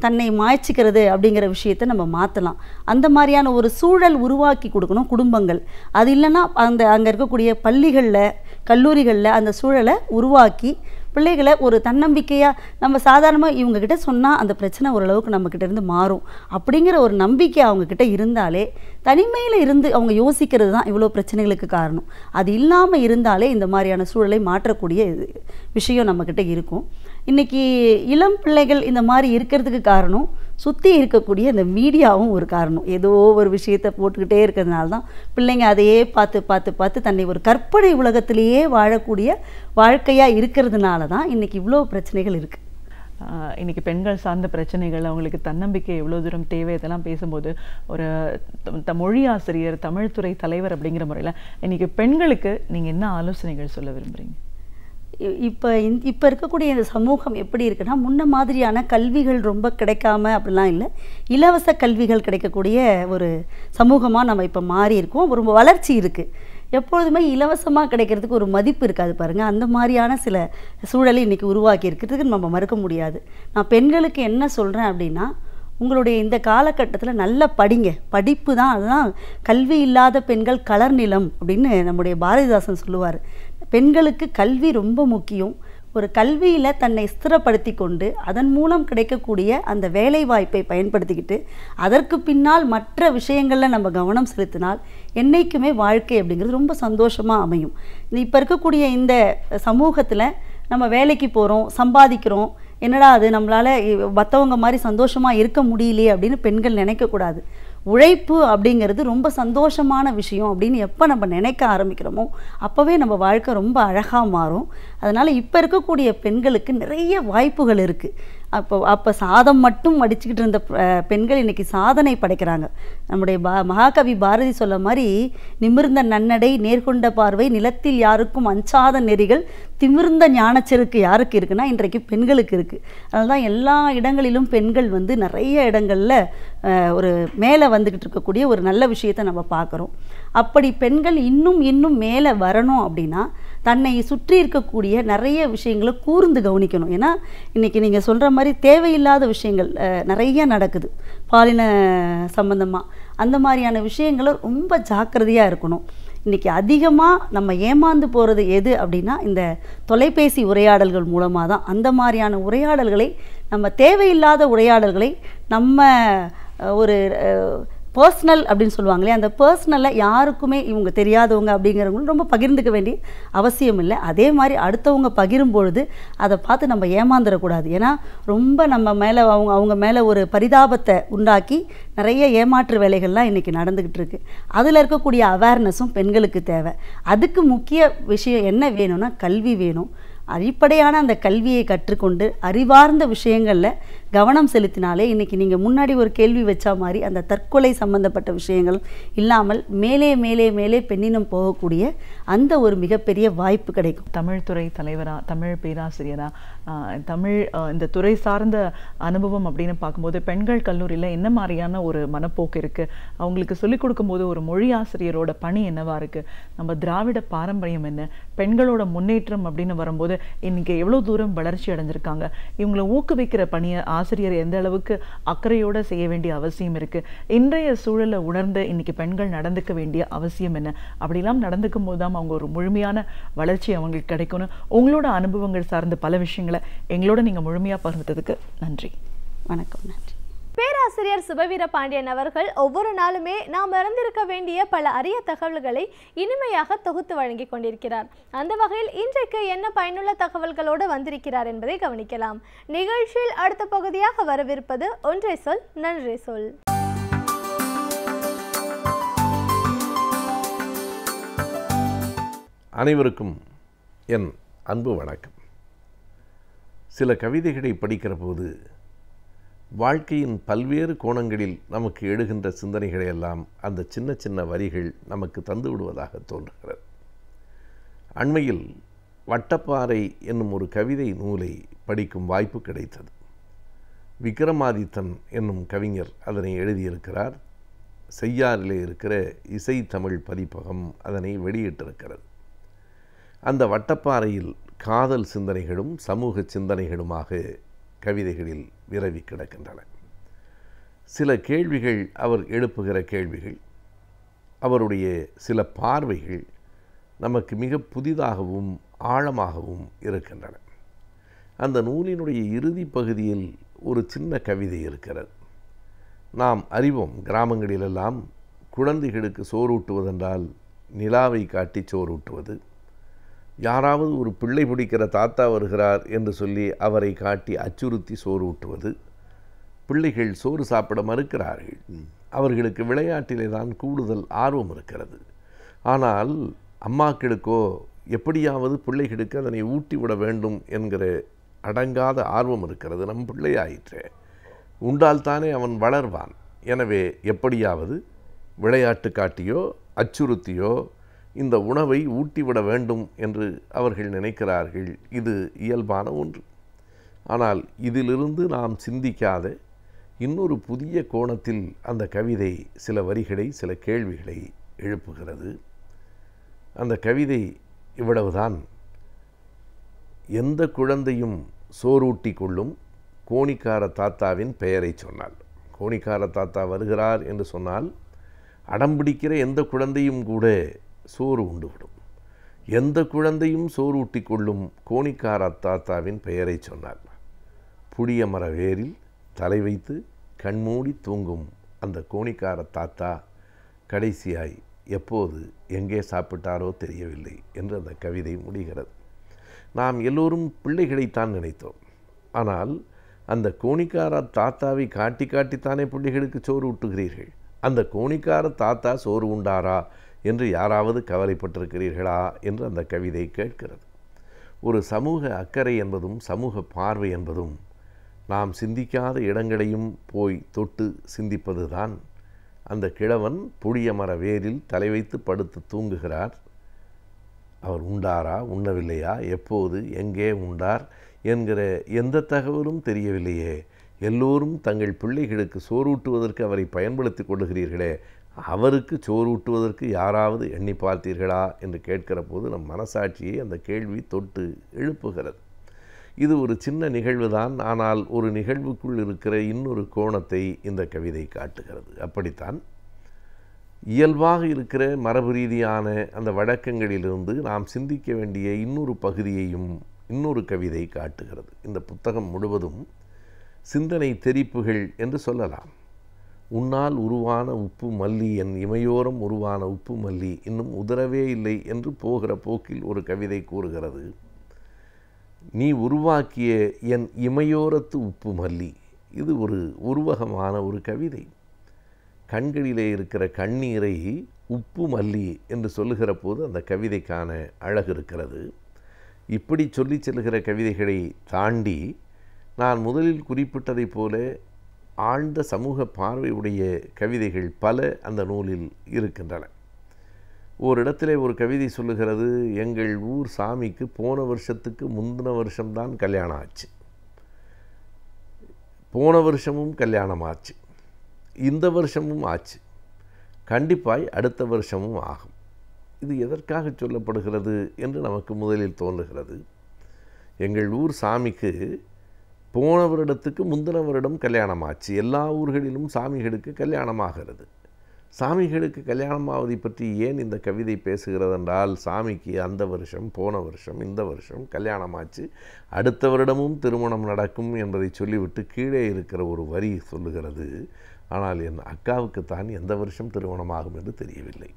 தன்னை மாய்ச்சிக்கிறது அப்படிங்கிற விஷயத்தை நம்ம மாற்றலாம். அந்த மாதிரியான ஒரு சூழல் உருவாக்கி கொடுக்கணும் குடும்பங்கள். அது இல்லைன்னா அங்கே இருக்கக்கூடிய பள்ளிகளில் கல்லூரிகளில் அந்த சூழலை உருவாக்கி பிள்ளைகளை ஒரு தன்னம்பிக்கையாக நம்ம சாதாரணமாக இவங்கக்கிட்ட சொன்னால் அந்த பிரச்சனை ஓரளவுக்கு நம்மக்கிட்ட இருந்து மாறும் அப்படிங்கிற ஒரு நம்பிக்கை அவங்கக்கிட்ட இருந்தாலே, தனிமையில் இருந்து அவங்க யோசிக்கிறது தான் இவ்வளோ பிரச்சனைகளுக்கு காரணம். அது இல்லாமல் இருந்தாலே இந்த மாதிரியான சூழலை மாற்றக்கூடிய விஷயம் நம்மக்கிட்ட இருக்கும். இன்றைக்கி இளம் பிள்ளைகள் இந்த மாதிரி இருக்கிறதுக்கு காரணம் சுற்றி இருக்கக்கூடிய இந்த மீடியாவும் ஒரு காரணம். ஏதோ ஒரு விஷயத்தை போட்டுக்கிட்டே இருக்கிறதுனால தான் பிள்ளைங்க அதையே பார்த்து பார்த்து பார்த்து தன்னை ஒரு கற்பனை உலகத்திலேயே வாழக்கூடிய வாழ்க்கையாக இருக்கிறதுனால தான் இன்றைக்கி இவ்வளோ பிரச்சனைகள் இருக்குது. இன்றைக்கி பெண்கள் சார்ந்த பிரச்சனைகள், அவங்களுக்கு தன்னம்பிக்கை எவ்வளோ தூரம் தேவை, இதெல்லாம் பேசும்போது ஒரு மொழி ஆசிரியர், தமிழ் துறை தலைவர் அப்படிங்கிற முறையில் இன்றைக்கி பெண்களுக்கு நீங்கள் என்ன ஆலோசனைகள் சொல்ல விரும்புகிறீங்க? இப்போ இருக்கக்கூடிய இந்த சமூகம் எப்படி இருக்குன்னா, முன்ன மாதிரியான கல்விகள் ரொம்ப கிடைக்காம அப்படிலாம் இல்லை, இலவச கல்விகள் கிடைக்கக்கூடிய ஒரு சமூகமாக நம்ம இப்போ மாறி இருக்கோம். ஒரு வளர்ச்சி இருக்குது. எப்பொழுதுமே இலவசமாக கிடைக்கிறதுக்கு ஒரு மதிப்பு இருக்காது பாருங்கள். அந்த மாதிரியான சில சூழலை இன்றைக்கி உருவாக்கி இருக்கிறதுக்கு நம்ம மறுக்க முடியாது. நான் பெண்களுக்கு என்ன சொல்கிறேன் அப்படின்னா, உங்களுடைய இந்த காலகட்டத்தில் நல்லா படிங்க. படிப்பு தான், அதுதான் கல்வி இல்லாத பெண்கள் கலர் நிலம் அப்படின்னு நம்முடைய பாரதிதாசன் சொல்லுவார். பெண்களுக்கு கல்வி ரொம்ப முக்கியம். ஒரு கல்வியில் தன்னை ஸ்திரப்படுத்தி கொண்டு அதன் மூலம் கிடைக்கக்கூடிய அந்த வேலை வாய்ப்பை பயன்படுத்திக்கிட்டு அதற்கு பின்னால் மற்ற விஷயங்களில் நம்ம கவனம் செலுத்தினால் என்றைக்குமே வாழ்க்கை அப்படிங்கிறது ரொம்ப சந்தோஷமாக அமையும். இப்போ இருக்கக்கூடிய இந்த சமூகத்தில் நம்ம வேலைக்கு போகிறோம், சம்பாதிக்கிறோம், என்னடா அது நம்மளால் மற்றவங்க மாதிரி சந்தோஷமாக இருக்க முடியலையே அப்படின்னு பெண்கள் நினைக்கக்கூடாது. உழைப்பு அப்படிங்கிறது ரொம்ப சந்தோஷமான விஷயம் அப்படின்னு எப்போ நம்ம நினைக்க ஆரம்பிக்கிறோமோ அப்போவே நம்ம வாழ்க்கை ரொம்ப அழகாக மாறும். அதனால் இப்போ இருக்கக்கூடிய பெண்களுக்கு நிறைய வாய்ப்புகள் இருக்குது. அப்போ சாதம் மட்டும் அடிச்சுக்கிட்டு இருந்த பெண்கள் இன்றைக்கி சாதனை படைக்கிறாங்க. நம்முடைய மகாகவி பாரதி சொல்ல மாதிரி, நிமிர்ந்த நன்னடை, நேர்கொண்ட பார்வை, நிலத்தில் யாருக்கும் அஞ்சாத நெறிகள், திமிர்ந்த ஞானச்செருக்கு யாருக்கு இருக்குன்னா இன்றைக்கு பெண்களுக்கு இருக்குது. அதனால தான் எல்லா இடங்களிலும் பெண்கள் வந்து நிறைய இடங்களில் ஒரு மேலே வந்துக்கிட்டு இருக்கக்கூடிய ஒரு நல்ல விஷயத்தை நம்ம பார்க்குறோம். அப்படி பெண்கள் இன்னும் மேலே வரணும் அப்படின்னா தன்னை சுற்றி இருக்கக்கூடிய நிறைய விஷயங்களை கூர்ந்து கவனிக்கணும். ஏன்னா இன்றைக்கி நீங்கள் சொல்கிற மாதிரி தேவையில்லாத விஷயங்கள் நிறைய நடக்குது பாலின சம்பந்தமாக. அந்த மாதிரியான விஷயங்களை ரொம்ப ஜாக்கிரதையாக இருக்கணும். இன்றைக்கி அதிகமாக நம்ம ஏமாந்து போகிறது எது அப்படின்னா இந்த தொலைபேசி உரையாடல்கள் மூலமாக தான். அந்த மாதிரியான உரையாடல்களை நம்ம தேவையில்லாத உரையாடல்களை நம்ம ஒரு பர்சனல் அப்படின்னு சொல்லுவாங்களே, அந்த பர்சனலை யாருக்குமே இவங்க தெரியாதவங்க அப்படிங்கிறவங்களும் ரொம்ப பகிர்ந்துக்க வேண்டிய அவசியம் இல்லை. அதே மாதிரி அடுத்தவங்க பகிரும்பொழுது அதை பார்த்து நம்ம ஏமாந்துடக்கூடாது. ஏன்னா ரொம்ப நம்ம மேலே அவங்க மேலே ஒரு பரிதாபத்தை உண்டாக்கி நிறைய ஏமாற்று வேலைகள்லாம் இன்றைக்கி நடந்துக்கிட்டு இருக்குது. அதில் இருக்கக்கூடிய அவேர்னஸும் பெண்களுக்கு தேவை. அதுக்கு முக்கிய விஷயம் என்ன வேணும்னா கல்வி வேணும். அடிப்படையான அந்த கல்வியை கற்றுக்கொண்டு அறிவார்ந்த விஷயங்களில் கவனம் செலுத்தினாலே இன்றைக்கி நீங்கள் முன்னாடி ஒரு கேள்வி வச்சா மாதிரி அந்த தற்கொலை சம்பந்தப்பட்ட விஷயங்கள் இல்லாமல் மேலே மேலே மேலே பெண்ணினம் போகக்கூடிய அந்த ஒரு மிகப்பெரிய வாய்ப்பு கிடைக்கும். தமிழ் துறை தலைவராக, தமிழ் பேராசிரியராக, தமிழ் இந்த துறை சார்ந்த அனுபவம் அப்படின்னு பார்க்கும்போது பெண்கள் கல்லூரியில் என்ன மாதிரியான ஒரு மனப்போக்கு இருக்குது, அவங்களுக்கு சொல்லிக் கொடுக்கும்போது ஒரு மொழி ஆசிரியரோட பணி என்னவாக இருக்குது, நம்ம திராவிட பாரம்பரியம் என்ன, பெண்களோட முன்னேற்றம் அப்படின்னு வரும்போது இன்னைக்கு எவ்வளோ தூரம் வளர்ச்சி அடைஞ்சிருக்காங்க, இவங்களை ஊக்குவிக்கிற பணியை ஆசிரியர் எந்த அளவுக்கு அக்கறையோடு செய்ய வேண்டிய அவசியம் இருக்குது, இன்றைய சூழலை உணர்ந்து இன்னைக்கு பெண்கள் நடந்துக்க வேண்டிய அவசியம் என்ன, அப்படிலாம் நடந்துக்கும் போது தான் அவங்க ஒரு முழுமையான வளர்ச்சி அவங்களுக்கு கிடைக்கணும். உங்களோட அனுபவங்கள் சார்ந்த பல விஷயங்களை எங்களோட நீங்கள் முழுமையாக பகிர்ந்ததுக்கு நன்றி. வணக்கம். நன்றி. பேராசிரியர் சுபவீர பாண்டியன் அவர்கள் ஒவ்வொரு நாளுமே நாம் அறிந்திருக்க வேண்டிய பல அரிய தகவல்களை இனிமையாக தொகுத்து வழங்கி கொண்டிருக்கிறார். அந்த வகையில் இன்றைக்கு என்ன பயனுள்ள தகவல்களோடு வந்திருக்கிறார் என்பதை கவனிக்கலாம். நிகழ்ச்சியில் அடுத்த பகுதியாக வரவிருப்பது ஒன்றை சொல் நன்றி சொல். அனைவருக்கும் என் அன்பு வணக்கம். சில கவிதைகளை படிக்கிற போது வாழ்க்கையின் பல்வேறு கோணங்களில் நமக்கு எழுகின்ற சிந்தனைகளை எல்லாம் அந்த சின்ன சின்ன வரிகள் நமக்கு தந்து விடுவதாக தோன்றுகிறது. அண்மையில் வட்டப்பாறை என்னும் ஒரு கவிதை நூலை படிக்கும் வாய்ப்பு கிடைத்தது. விக்ரமாதித்தன் என்னும் கவிஞர் அதனை எழுதியிருக்கிறார். செய்யாறிலே இருக்கிற இசை தமிழ் பதிப்பகம் அதனை வெளியிட்டிருக்கிறது. அந்த வட்டப்பாறையில் காதல் சிந்தனைகளும் சமூக சிந்தனைகளுமாக கவிதைகளில் விரவி கிடக்கின்றன. சில கேள்விகள், அவர் எழுப்புகிற கேள்விகள், அவருடைய சில பார்வைகள் நமக்கு மிக புதிதாகவும் ஆழமாகவும் இருக்கின்றன. அந்த நூலினுடைய இறுதி பகுதியில் ஒரு சின்ன கவிதை இருக்கிறது. நாம் அறிவோம், கிராமங்களிலெல்லாம் குழந்தைகளுக்கு சோறூட்டுவதென்றால் நிலாவை காட்டி சோறூட்டுவது, யாராவது ஒரு பிள்ளை பிடிக்கிற தாத்தா வருகிறார் என்று சொல்லி அவரை காட்டி அச்சுறுத்தி சோறு ஊட்டுவது. பிள்ளைகள் சோறு சாப்பிட மறுக்கிறார்கள். அவர்களுக்கு விளையாட்டிலே தான் கூடுதல் ஆர்வம் இருக்கிறது. ஆனால் அம்மாக்களுக்கோ எப்படியாவது பிள்ளைகளுக்கு அதனை ஊட்டிவிட வேண்டும் என்கிற அடங்காத ஆர்வம் இருக்கிறது. நம் பிள்ளையாயிற்றே, உண்டால்தானே அவன் வளர்வான். எனவே எப்படியாவது விளையாட்டு காட்டியோ அச்சுறுத்தியோ இந்த உணவை ஊட்டிவிட வேண்டும் என்று அவர்கள் நினைக்கிறார்கள். இது இயல்பான ஒன்று. ஆனால் இதிலிருந்து நாம் சிந்திக்காத இன்னொரு புதிய கோணத்தில் அந்த கவிதை சில வரிகளை, சில கேள்விகளை எழுப்புகிறது. அந்த கவிதை இவ்வளவுதான். எந்த குழந்தையும் சோறூட்டி கொள்ளும் கோணிக்கார தாத்தாவின் பெயரை சொன்னாள். கோணிக்கார தாத்தா வருகிறார் என்று சொன்னால் அடம்பிடிக்கிற எந்த குழந்தையும் கூட சோறு உண்டுவிடும். எந்த குழந்தையும் சோறு ஊட்டி கொள்ளும் கோணிக்கார தாத்தாவின் பெயரை சொன்னார். புளிய மர வேரில் தலை வைத்து கண்மூடி தூங்கும் அந்த கோணிக்கார தாத்தா கடைசியாய் எப்போது எங்கே சாப்பிட்டாரோ தெரியவில்லை என்று அந்த கவிதை முடிகிறது. நாம் எல்லோரும் பிள்ளைகளைத்தான் நினைத்தோம். ஆனால் அந்த கோணிக்கார தாத்தாவை காட்டி காட்டித்தானே பிள்ளைகளுக்கு சோறு ஊட்டுகிறீர்கள். அந்த கோணிக்கார தாத்தா சோறு உண்டாரா என்று யாராவது கவலைப்பட்டிருக்கிறீர்களா என்று அந்த கவிதை கேட்கிறது. ஒரு சமூக அக்கறை என்பதும் சமூக பார்வை என்பதும் நாம் சிந்திக்காத இடங்களையும் போய் தொட்டு சிந்திப்பது தான். அந்த கிழவன் புளிய மர வேரில் தலை வைத்து படுத்து தூங்குகிறார். அவர் உண்டாரா, உண்ணவில்லையா, எப்போது, எங்கே உண்டார் என்கிற எந்த தகவலும் தெரியவில்லையே. எல்லோரும் தங்கள் பிள்ளைகளுக்கு சோறூட்டுவதற்கு அவரை பயன்படுத்தி கொள்ளுகிறீர்களே, அவருக்கு சோறூட்டுவதற்கு யாராவது எண்ணி பார்த்தீர்களா என்று கேட்கிற போது நம் மனசாட்சியை அந்த கேள்வி தொட்டு எழுப்புகிறது. இது ஒரு சின்ன நிகழ்வு தான். ஆனால் ஒரு நிகழ்வுக்குள் இருக்கிற இன்னொரு கோணத்தை இந்த கவிதை காட்டுகிறது. அப்படித்தான் இயல்பாக இருக்கிற மரபு ரீதியான அந்த வழக்கங்களிலிருந்து நாம் சிந்திக்க வேண்டிய இன்னொரு பகுதியையும் இன்னொரு கவிதை காட்டுகிறது. இந்த புத்தகம் முழுவதும் சிந்தனை தெரிப்புகள் என்று சொல்லலாம். உன்னால் உருவான உப்பு மல்லி, என் இமையோரம் உருவான உப்பு மல்லி இன்னும் உதறவே இல்லை என்று போகிற போக்கில் ஒரு கவிதை கூறுகிறது. நீ உருவாக்கிய என் இமையோரத்து உப்பு மல்லி, இது ஒரு உருவகமான ஒரு கவிதை. கண்களிலே இருக்கிற கண்ணீரை உப்பு மல்லி என்று சொல்லுகிற போது அந்த கவிதைக்கான அழகு இருக்கிறது. இப்படி சொல்லி செல்கிற கவிதைகளை தாண்டி நான் முதலில் குறிப்பிட்டதைப் போல ஆழ்ந்த சமூக பார்வையுடைய கவிதைகள் பல அந்த நூலில் இருக்கின்றன. ஓரிடத்திலே ஒரு கவிதை சொல்லுகிறது, எங்கள் ஊர் சாமிக்கு போன வருஷத்துக்கு முந்தின வருஷம்தான் கல்யாணம் ஆச்சு, போன வருஷமும் கல்யாணம் ஆச்சு, இந்த வருஷமும் ஆச்சு, கண்டிப்பாய் அடுத்த வருஷமும் ஆகும். இது எதற்காக சொல்லப்படுகிறது என்று நமக்கு முதலில் தோன்றுகிறது. எங்கள் ஊர் சாமிக்கு போன வருடத்துக்கு முந்தின வருடம் கல்யாணம் ஆச்சு. எல்லா ஊர்களிலும் சாமிகளுக்கு கல்யாணமாகிறது. சாமிகளுக்கு கல்யாணமாவதை பற்றி ஏன் இந்த கவிதை பேசுகிறது என்றால், சாமிக்கு அந்த வருஷம், போன வருஷம், இந்த வருஷம் கல்யாணமாச்சு, அடுத்த வருடமும் திருமணம் நடக்கும் என்பதை சொல்லிவிட்டு கீழே இருக்கிற ஒரு வரி சொல்லுகிறது, ஆனால் என் அக்காவுக்குத்தான் எந்த வருஷம் திருமணமாகும் என்று தெரியவில்லை.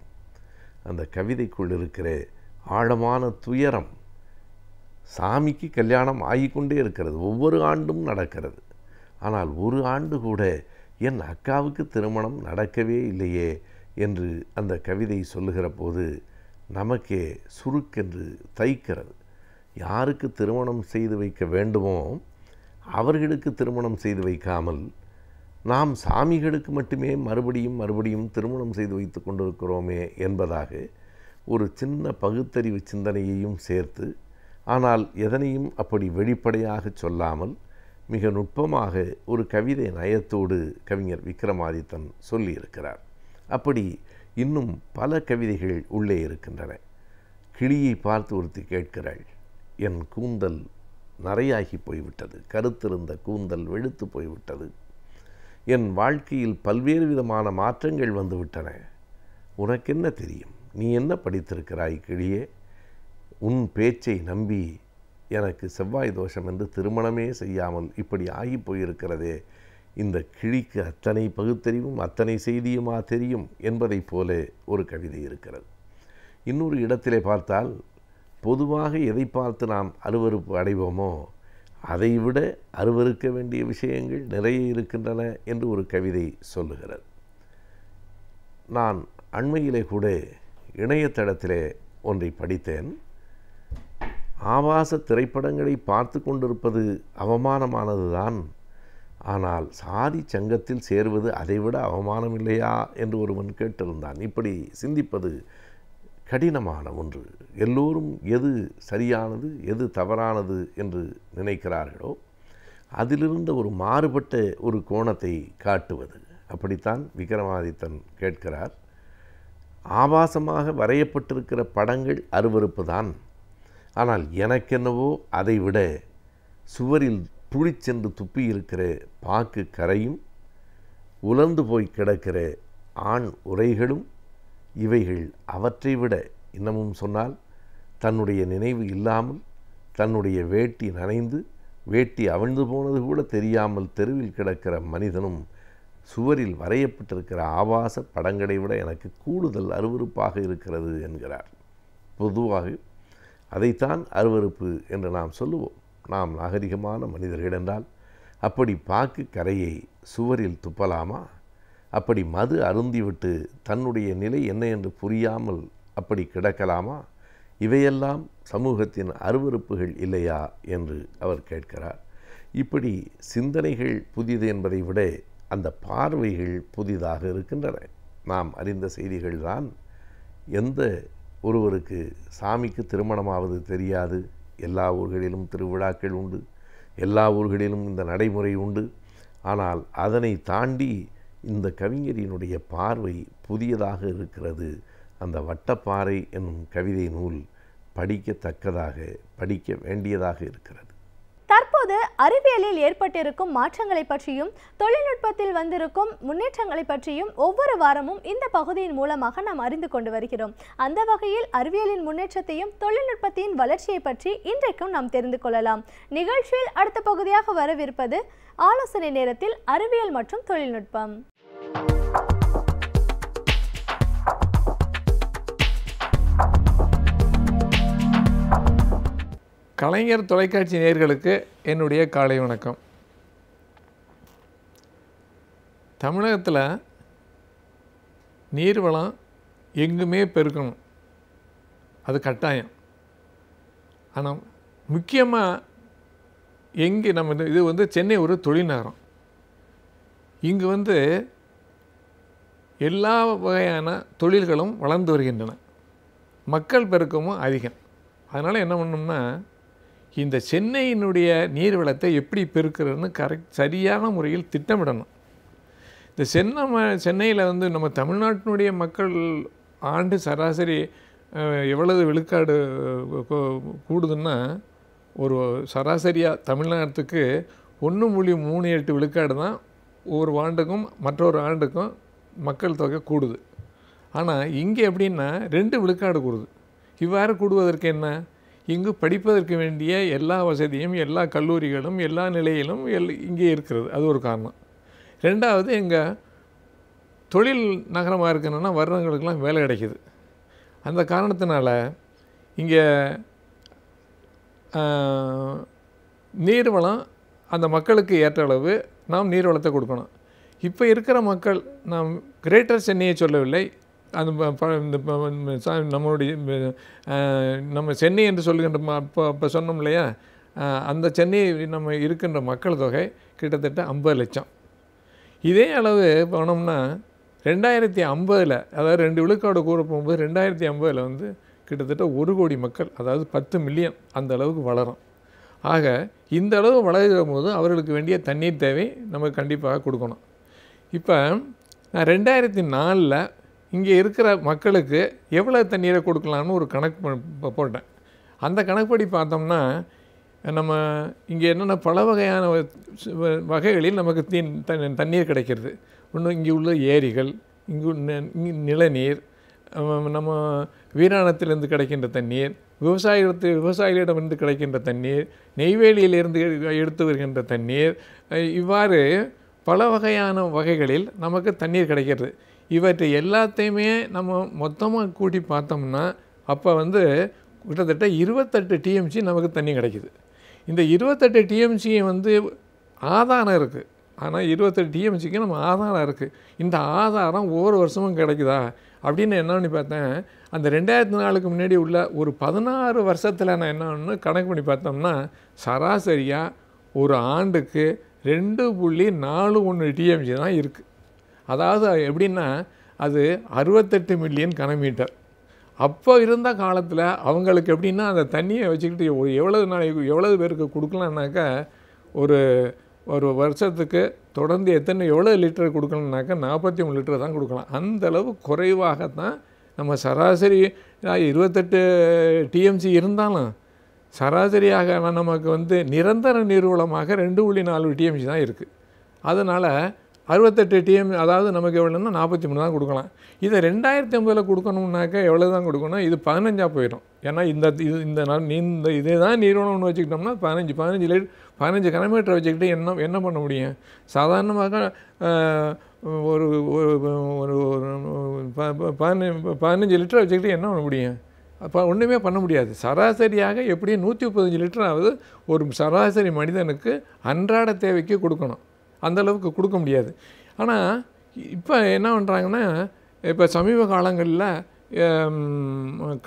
அந்த கவிதைக்குள் இருக்கிற ஆழமான துயரம், சாமிக்கு கல்யாணம் ஆகிக்கொண்டே இருக்கிறது, ஒவ்வொரு ஆண்டும் நடக்கிறது, ஆனால் ஒரு ஆண்டு கூட என் அக்காவுக்கு திருமணம் நடக்கவே இல்லையே என்று அந்த கவிதை சொல்லுகிற போது நமக்கே சுருக்கென்று தைக்கிறது. யாருக்கு திருமணம் செய்து வைக்க வேண்டுமோ அவர்களுக்கு திருமணம் செய்து வைக்காமல் நாம் சாமிகளுக்கு மட்டுமே மறுபடியும் திருமணம் செய்து வைத்து கொண்டிருக்கிறோமே என்பதாக ஒரு சின்ன பகுத்தறிவு சிந்தனையையும் சேர்த்து, ஆனால் எதனையும் அப்படி வெளிப்படையாக சொல்லாமல் மிக நுட்பமாக ஒரு கவிதை நயத்தோடு கவிஞர் விக்ரமாதித்தன் சொல்லியிருக்கிறார். அப்படி இன்னும் பல கவிதைகள் உள்ளே இருக்கின்றன. கிளியை பார்த்து ஒருத்தி கேட்கிறாள், என் கூந்தல் நரையாகி போய்விட்டது, கருத்திருந்த கூந்தல் வெளுத்து போய்விட்டது, என் வாழ்க்கையில் பல்வேறு விதமான மாற்றங்கள் வந்துவிட்டன, உனக்கென்ன தெரியும், நீ என்ன படித்திருக்கிறாய் கிளியே, உன் பேச்சை நம்பி எனக்கு செவ்வாய் தோஷம் என்று திருமணமே செய்யாமல் இப்படி ஆகி போயிருக்கிறதே, இந்த கிளிக்கு அத்தனை பகுத்தறிவும் அத்தனை செய்தியுமா தெரியும் என்பதைப் போல ஒரு கவிதை இருக்கிறது. இன்னொரு இடத்திலே பார்த்தால், பொதுவாக எதை பார்த்து நாம் அருவருப்பு அடைவோமோ அதைவிட அருவருக்க வேண்டிய விஷயங்கள் நிறைய இருக்கின்றன என்று ஒரு கவிதை சொல்லுகிறது. நான் அண்மையிலே கூட இணையதளத்திலே ஒன்றை படித்தேன். ஆபாச திரைப்படங்களை பார்த்து கொண்டிருப்பது அவமானமானதுதான், ஆனால் சாதி சங்கத்தில் சேருவது அதைவிட அவமானம் இல்லையா என்று ஒருவன் கேட்டிருந்தான். இப்படி சிந்திப்பது கடினமான ஒன்று. எல்லோரும் எது சரியானது எது தவறானது என்று நினைக்கிறார்களோ அதிலிருந்த ஒரு மாறுபட்ட ஒரு கோணத்தை காட்டுவது. அப்படித்தான் விக்ரமாதித்தன் கேட்கிறார். ஆபாசமாக வரையப்பட்டிருக்கிற படங்கள் அருவருப்பு தான், ஆனால் எனக்கென்னவோ அதைவிட சுவரில் துளிச்சென்று துப்பி இருக்கிற பாக்கு கரையும் உலர்ந்து போய் கிடக்கிற ஆண் உரைகளும், இவைகள் அவற்றை விட, இன்னமும் சொன்னால் தன்னுடைய நினைவு இல்லாமல் தன்னுடைய வேட்டி நனைந்து வேட்டி அவிழ்ந்து போனது கூட தெரியாமல் தெருவில் கிடக்கிற மனிதனும் சுவரில் வரையப்பட்டிருக்கிற ஆபாச படங்களை விட எனக்கு கூடுதல் அருவருப்பாக இருக்கிறது என்கிறார். பொதுவாக அதைத்தான் அருவருப்பு என்று நாம் சொல்லுவோம். நாம் நாகரிகமான மனிதர்கள் என்றால் அப்படி பாக்கு கரையை சுவரில் துப்பலாமா? அப்படி மது அருந்திவிட்டு தன்னுடைய நிலை என்ன என்று புரியாமல் அப்படி கிடக்கலாமா? இவையெல்லாம் சமூகத்தின் அருவருப்புகள் இல்லையா என்று அவர் கேட்கிறார். இப்படி சிந்தனைகள் புதிது என்பதை விட அந்த பார்வைகள் புதிதாக இருக்கின்றன. நாம் அறிந்த செய்திகள்தான். எந்த ஒருவருக்கு சாமிக்கு திருமணமாவது தெரியாது? எல்லா ஊர்களிலும் திருவிழாக்கள் உண்டு, எல்லா ஊர்களிலும் இந்த நடைமுறை உண்டு. ஆனால் அதனை தாண்டி இந்த கவிஞரினுடைய பார்வை புதியதாக இருக்கிறது. அந்த வட்டப்பாறை என்னும் கவிதை நூல் படிக்கத்தக்கதாக, படிக்க வேண்டியதாக இருக்கிறது. தற்போது தற்போது அறிவியலில் ஏற்பட்டிருக்கும் மாற்றங்களை பற்றியும் தொழில்நுட்பத்தில் வந்திருக்கும் முன்னேற்றங்களை பற்றியும் ஒவ்வொரு வாரமும் இந்த பகுதியின் மூலமாக நாம் அறிந்து கொண்டு வருகிறோம். அந்த வகையில் அறிவியலின் முன்னேற்றத்தையும் தொழில்நுட்பத்தின் வளர்ச்சியை பற்றி இன்றைக்கும் நாம் தெரிந்து கொள்ளலாம். நிகழ்ச்சியில் அடுத்த பகுதியாக வரவிருப்பது ஆலோசனை நேரத்தில் அறிவியல் மற்றும் தொழில்நுட்பம். கலைஞர் தொலைக்காட்சி நேயர்களுக்கு என்னுடைய காலை வணக்கம். தமிழகத்தில் நீர்வளம் எங்குமே பெருக்கணும், அது கட்டாயம். ஆனால் முக்கியமாக எங்கே நம்ம இது சென்னை ஒரு தொழில் நகரம். இங்கு எல்லா வகையான தொழில்களும் வளர்ந்து வருகின்றன, மக்கள் பெருக்கமும் அதிகம். அதனால் என்ன பண்ணோம்னா, இந்த சென்னையினுடைய நீர்வளத்தை எப்படி பெருக்கிறதுன்னு சரியான முறையில் திட்டமிடணும். இந்த சென்னையில் நம்ம தமிழ்நாட்டினுடைய மக்கள் ஆண்டு சராசரி எவ்வளவு விழுக்காடு கூடுதுன்னா, ஒரு சராசரியாக தமிழ்நாட்டுக்கு 1.38 விழுக்காடு தான் ஒரு ஆண்டுக்கும் மற்றொரு ஆண்டுக்கும் மக்கள் தொகை கூடுது. ஆனால் இங்கே எப்படின்னா 2 விழுக்காடு கூடுது. இவ்வாறு கூடுவதற்கு என்ன, இங்கு படிப்பதற்கு வேண்டிய எல்லா வசதியும் எல்லா கல்லூரிகளும் எல்லா நிலையிலும் இங்கே இருக்கிறது, அது ஒரு காரணம். ரெண்டாவது, எங்கள் தொழில் நகரமாக இருக்கணும்னா வர்றவங்களுக்கெல்லாம் வேலை கிடைக்கிது. அந்த காரணத்தினால இங்கே நீர்வளம் அந்த மக்களுக்கு ஏற்ற அளவு நாம் நீர்வளத்தை கொடுக்கணும். இப்போ இருக்கிற மக்கள், நாம் கிரேட்டர் சென்னையை சொல்லவில்லை, அந்த நம்மளுடைய நம்ம சென்னை என்று சொல்லுகின்ற அப்போ சொன்னோம் இல்லையா, அந்த சென்னை நம்ம இருக்கின்ற மக்கள் தொகை கிட்டத்தட்ட 50 லட்சம். இதே அளவு போனோம்னா 2050, அதாவது 2 விழுக்காடு கூற போகும்போது 2050 கிட்டத்தட்ட 1 கோடி மக்கள், அதாவது 10 மில்லியன் அந்த அளவுக்கு வளரும். ஆக இந்த அளவு வளர்கிற போது அவர்களுக்கு வேண்டிய தண்ணீர் தேவை நம்ம கண்டிப்பாக கொடுக்கணும். இப்போ நான் 2004 இங்கே இருக்கிற மக்களுக்கு எவ்வளோ தண்ணீரை கொடுக்கலான்னு ஒரு கணக்கு போட்டேன். அந்த கணக்குப்படி பார்த்தோம்னா, நம்ம இங்கே என்னென்ன பல வகையான வகைகளில் நமக்கு தண்ணீர் கிடைக்கிறது. இன்னும் இங்கே உள்ள ஏரிகள், இங்கு நிலநீர், நம்ம வீராணத்திலிருந்து கிடைக்கின்ற தண்ணீர், விவசாயிகளிடமிருந்து கிடைக்கின்ற தண்ணீர், நெய்வேலியிலிருந்து எடுத்து வருகின்ற தண்ணீர், இவ்வாறு பல வகையான வகைகளில் நமக்கு தண்ணீர் கிடைக்கிறது. இவற்றை எல்லாத்தையுமே நம்ம மொத்தமாக கூட்டி பார்த்தோம்னா அப்போ கிட்டத்தட்ட 28 டிஎம்சி நமக்கு தண்ணி கிடைக்குது. இந்த 28 டிஎம்சி ஆதாரம் இருக்குது. ஆனால் 28 டிஎம்சிக்கு நம்ம ஆதாரம் இருக்குது. இந்த ஆதாரம் ஒவ்வொரு வருஷமும் கிடைக்குதா அப்படின்னு என்ன பண்ணி பார்த்தேன். அந்த 2004க்கு முன்னாடி உள்ள ஒரு 16 வருஷத்தில் நான் என்ன கணக்கு பண்ணி பார்த்தோம்னா, சராசரியாக ஒரு ஆண்டுக்கு 2.41 டிஎம்சி தான் இருக்குது. அதாவது எப்படின்னா, அது 68 மில்லியன் கனமீட்டர். அப்போ இருந்த காலத்தில் அவங்களுக்கு எப்படின்னா, அந்த தண்ணியை வச்சுக்கிட்டு எவ்வளவு பேருக்கு கொடுக்கலான்னாக்கா, ஒரு வருஷத்துக்கு தொடர்ந்து எவ்வளோ லிட்டர் கொடுக்கணுன்னாக்கா 43 லிட்டர் தான் கொடுக்கலாம். அந்தளவு குறைவாகத்தான் நம்ம சராசரி 28 டிஎம்சி இருந்தாலும் சராசரியாக நமக்கு நிரந்தர நீர்வளமாக 2.4 டிஎம்சி தான் இருக்குது. அதனால் 68 டிஎம், அதாவது நமக்கு எவ்வளோன்னா 43 தான் கொடுக்கலாம். இதை 2050 கொடுக்கணும்னாக்கா எவ்வளோ தான் கொடுக்கணும், இது 15 போயிடும். ஏன்னா இதே தான் நீர்வளம்னு வச்சுக்கிட்டோம்னா 15 கனமீட்டர் வச்சுக்கிட்டு என்ன பண்ண முடியும். சாதாரணமாக ஒரு 15 லிட்டர் வச்சுக்கிட்டு என்ன பண்ண முடியும், அப்போ ஒன்றுமே பண்ண முடியாது. சராசரியாக எப்படியும் 135 லிட்டராவது ஒரு சராசரி மனிதனுக்கு அன்றாட தேவைக்கு கொடுக்கணும். அந்தளவுக்கு கொடுக்க முடியாது. ஆனால் இப்போ என்ன பண்ணுறாங்கன்னா, இப்போ சமீப காலங்களில்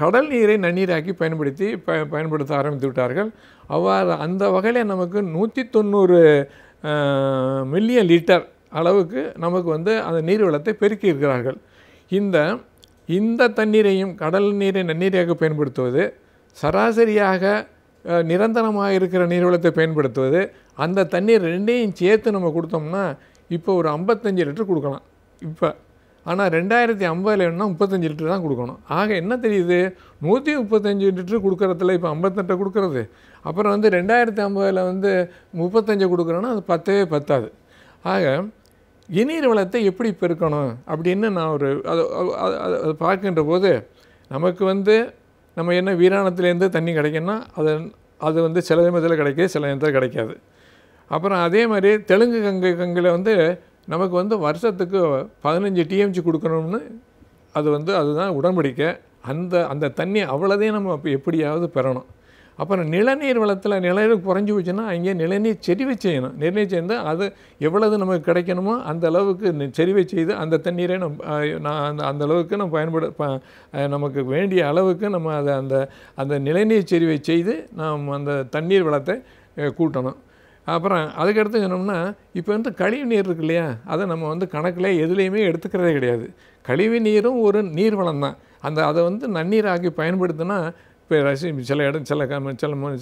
கடல் நீரை நன்னீராக்கி பயன்படுத்த ஆரம்பித்து விட்டார்கள். அவ்வாறு அந்த வகையில் நமக்கு 190 மில்லியன் லிட்டர் அளவுக்கு நமக்கு அந்த நீர்வளத்தை பெருக்கி இருக்கிறார்கள். இந்த தண்ணீரையும் கடல் நீரை நன்னீராக பயன்படுத்துவது, சராசரியாக நிரந்தரமாக இருக்கிற நீர்வளத்தை பயன்படுத்துவது, அந்த தண்ணீர் ரெண்டையும் சேர்த்து நம்ம கொடுத்தோம்னா இப்போ ஒரு 55 லிட்டர் கொடுக்கலாம். இப்போ ஆனால் 2050 வேணும்னா 35 லிட்டர் தான் கொடுக்கணும். ஆக என்ன தெரியுது, 135 லிட்டர் கொடுக்குறதுல இப்போ 58 கொடுக்குறது, அப்புறம் வந்து 2050 வந்து 35 கொடுக்குறோன்னா அது பத்தவே பத்தாது. ஆக இநீர் வளத்தை எப்படி பெருக்கணும் அப்படின்னு நான் ஒரு அதை பார்க்கின்ற போது நமக்கு வந்து நம்ம என்ன வீராணத்துலேருந்து தண்ணி கிடைக்குன்னா அது வந்து சில நேரத்தில் கிடைக்கிது, சில நேரத்தில் கிடைக்காது. அப்புறம் அதே மாதிரி தெலுங்கு கங்கையில் வந்து நமக்கு வந்து வருஷத்துக்கு 15 டிஎம்சி கொடுக்கணும்னு அதுதான் உடன்படிக்கை. அந்த தண்ணி அவ்வளோதையும் நம்ம அப்போ எப்படியாவது பெறணும். அப்புறம் நிலநீர் வளத்தில் நிலநீர் குறைஞ்சி போச்சுன்னா அங்கே நிலநீர் செறிவை செய்யணும். நிலநீர் செய்து அது எவ்வளவு நமக்கு கிடைக்கணுமோ அந்த அளவுக்கு செறிவை செய்து அந்த தண்ணீரை அந்த அளவுக்கு நம்ம நமக்கு வேண்டிய அளவுக்கு நம்ம அந்த நிலநீர் செறிவை செய்து நாம் அந்த தண்ணீர் வளத்தை கூட்டணும். அப்புறம் அதுக்கடுத்து சொன்னோம்னா இப்போ வந்து கழிவு நீர் இருக்கு இல்லையா, அதை நம்ம வந்து கணக்கில் எதுலேயுமே எடுத்துக்கிறதே கிடையாது. கழிவு நீரும் ஒரு நீர் வளம் தான். அதை வந்து நன்னீராக்கி பயன்படுத்தினா இப்போ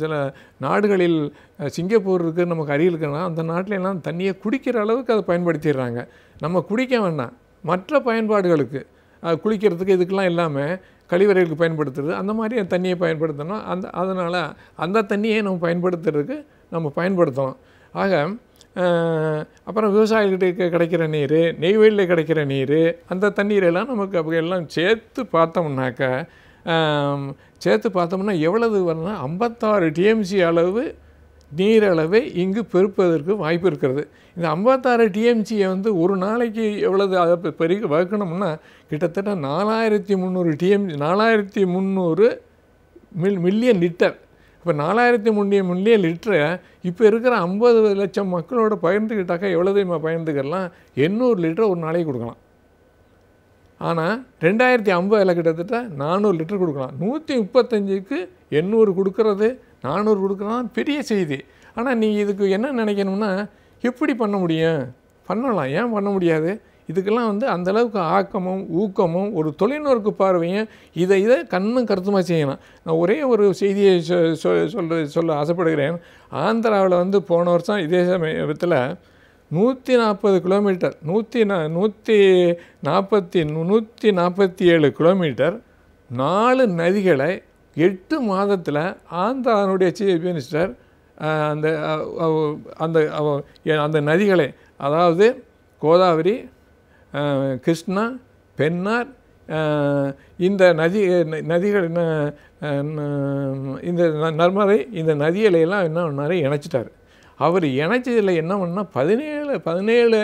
சில நாடுகளில் சிங்கப்பூர் இருக்குது, நமக்கு அருகில் இருக்கிறனா அந்த நாட்டிலெல்லாம் தண்ணியை குடிக்கிற அளவுக்கு அதை பயன்படுத்திடுறாங்க. நம்ம குடிக்க வேண்டாம், மற்ற பயன்பாடுகளுக்கு குளிக்கிறதுக்கு இதுக்கெல்லாம் இல்லாமல் கழிவறைகளுக்கு பயன்படுத்துறது அந்த மாதிரி தண்ணியை பயன்படுத்தணும். அதனால் அந்த தண்ணியை நம்ம பயன்படுத்துறதுக்கு நம்ம பயன்படுத்தணும். ஆக அப்புறம் விவசாயிகிட்ட கிடைக்கிற நீர், நெய்வேலியில் கிடைக்கிற நீர், அந்த தண்ணீரெல்லாம் நமக்கு அப்படி எல்லாம் சேர்த்து பார்த்தோம்னா எவ்வளவு வரணும்னா 56 டிஎம்சி அளவு நீரளவை இங்கு பெருப்பதற்கு வாய்ப்பு இருக்கிறது. இந்த 56 டிஎம்சியை வந்து ஒரு நாளைக்கு எவ்வளவு அதை வகுக்கணும்னா கிட்டத்தட்ட 4300 மில்லியன் லிட்டர். இப்போ 4300 மில்லியன் லிட்டரை இப்போ இருக்கிற 50 லட்சம் மக்களோட பகிர்ந்துக்கிட்டாக்கா எவ்வளோதையுமா பகிர்ந்துக்கலாம், 800 லிட்டர் ஒரு நாளைக்கு கொடுக்கலாம். ஆனால் 2050 கிட்டத்தட்ட 400 லிட்டர் கொடுக்கலாம். 135க்கு 800 கொடுக்கறது, 400 கொடுக்குறது பெரிய செய்தி. ஆனால் நீங்கள் இதுக்கு என்ன நினைக்கணும்னா எப்படி பண்ண முடியும்? பண்ணலாம், ஏன் பண்ண முடியாது? இதுக்கெல்லாம் வந்து அந்தளவுக்கு ஆக்கமும் ஊக்கமும் ஒரு தொலைநோக்கு பார்வையும் இதை கண்ணும் கருத்துமாக செய்யணும். நான் ஒரே ஒரு செய்தியை சொல்ல ஆசைப்படுகிறேன். ஆந்திராவில் வந்து போன வருஷம் இதே சமயத்தில் 140 கிலோமீட்டர் 147 கிலோமீட்டர் 4 நதிகளை 8 மாதத்தில் ஆந்திராவுடைய சீஃப் மினிஸ்டர் அந்த நதிகளை, அதாவது கோதாவரி, கிருஷ்ணா, பெண்ணார், இந்த நதிகள் இந்த நர்மதை, இந்த நதிகளையெல்லாம் என்ன பண்ணார், இணைச்சிட்டார். அவர் இணைச்சதில் என்ன பண்ணால் 17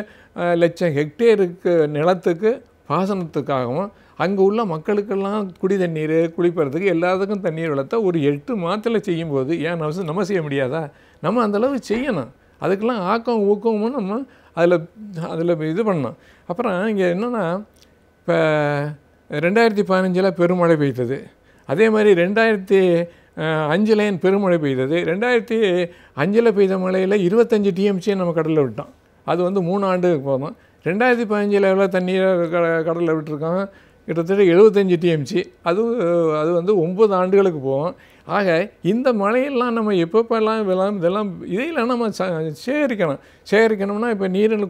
லட்சம் ஹெக்டேருக்கு நிலத்துக்கு பாசனத்துக்காகவும் அங்கே உள்ள மக்களுக்கெல்லாம் குடி தண்ணீர், குளிப்பறதுக்கு எல்லாத்துக்கும் தண்ணீர் வளர்த்த ஒரு 8 மாதத்தில் செய்யும்போது ஏன் நம்ம செய்ய முடியாதா? நம்ம அந்தளவு செய்யணும். அதுக்கெல்லாம் ஆக்கம் ஊக்கமும் நம்ம அதில் இது பண்ணோம். அப்புறம் இங்கே என்னென்னா, இப்போ 2015 பெருமழை பெய்தது, அதே மாதிரி 2005 பெருமழை பெய்தது. 2005 பெய்த மழையில் 25 டிஎம்சியை நம்ம கடலில் விட்டோம். அது வந்து 3 ஆண்டுக்கு போதும். 2015 எவ்வளோ தண்ணீரை கடலில் விட்டுருக்கோம், கிட்டத்தட்ட 75 டிஎம்சி. அது வந்து 9 ஆண்டுகளுக்கு போகும். ஆக இந்த மழையெல்லாம் நம்ம எப்பப்பெல்லாம் இதெல்லாம் இதையெல்லாம் நம்ம சேகரிக்கணும்னா இப்போ நீரில்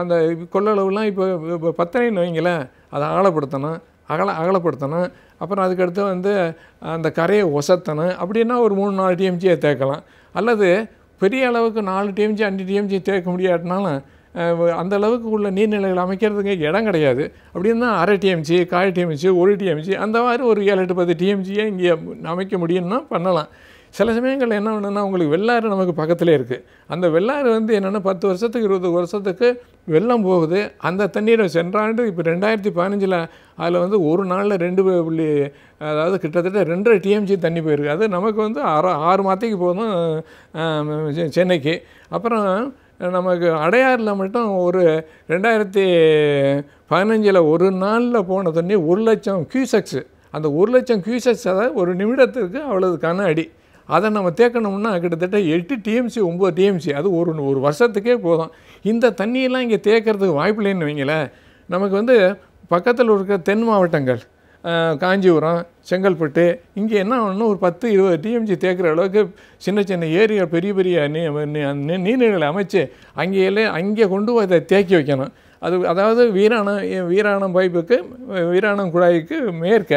அந்த கொள்ளளவுலாம் இப்போ பத்தனைன்னு வைங்களேன், அதை ஆழப்படுத்தணும், அகலப்படுத்தணும். அப்புறம் அதுக்கடுத்து வந்து அந்த கரையை ஒசத்தணும். அப்படின்னா ஒரு 3-4 டிஎம்சியை தேக்கலாம். அல்லது பெரிய அளவுக்கு 4 டிஎம்சி 5 டிஎம்சி தேக்க முடியாட்டினாலும் அந்த அளவுக்கு உள்ள நீர்நிலைகள் அமைக்கிறதுக்கு இடம் கிடையாது. அப்படின்னா அரை டிஎம்சி, 1/4 டிஎம்சி, 1 டிஎம்சி, அந்த மாதிரி ஒரு 7-10 டிஎம்சியை இங்கே அமைக்க முடியும்னா பண்ணலாம். சில சமயங்கள் என்ன பண்ணுன்னா, உங்களுக்கு வெள்ளாறு நமக்கு பக்கத்திலே இருக்குது. அந்த வெள்ளாறு வந்து என்னென்னா 10 வருஷத்துக்கு 20 வருஷத்துக்கு வெள்ளம் போகுது. அந்த தண்ணீரை சென்றாண்டு இப்போ 2015 அதில் வந்து ஒரு நாளில் 2 அதாவது கிட்டத்தட்ட 2.5 டிஎம்சி தண்ணி போயிருக்கு. அது நமக்கு வந்து 6 மாதத்துக்கு போதும் சென்னைக்கு. அப்புறம் நமக்கு அடையாறில் மட்டும் ஒரு 2015 ஒரு நாளில் போன தண்ணி 1 லட்சம் கியூசெக்ஸு. அந்த 1 லட்சம் கியூசெக்ஸ் அதாவது ஒரு நிமிடத்துக்கு அவ்வளவு கன அடி. அதை நம்ம தேக்கணும்னா கிட்டத்தட்ட 8 டிஎம்சி 9 டிஎம்சி, அது ஒரு வருஷத்துக்கே போதும். இந்த தண்ணியெல்லாம் இங்கே தேக்கிறதுக்கு வாய்ப்பு இல்லைன்னு வைங்களேன். நமக்கு வந்து பக்கத்தில் இருக்கிற தென் மாவட்டங்கள், காஞ்சிபுரம், செங்கல்பட்டு, இங்கே என்ன பண்ணணும், ஒரு 10-20 டிஎம்சி தேக்கிற அளவுக்கு சின்ன சின்ன ஏரியா பெரிய பெரிய நீர்நிலைகளை அமைச்சு அங்கே கொண்டு போய் அதை தேக்கி வைக்கணும். அதாவது வீராணம் பைப்புக்கு வீராணம் குழாய்க்கு மேற்க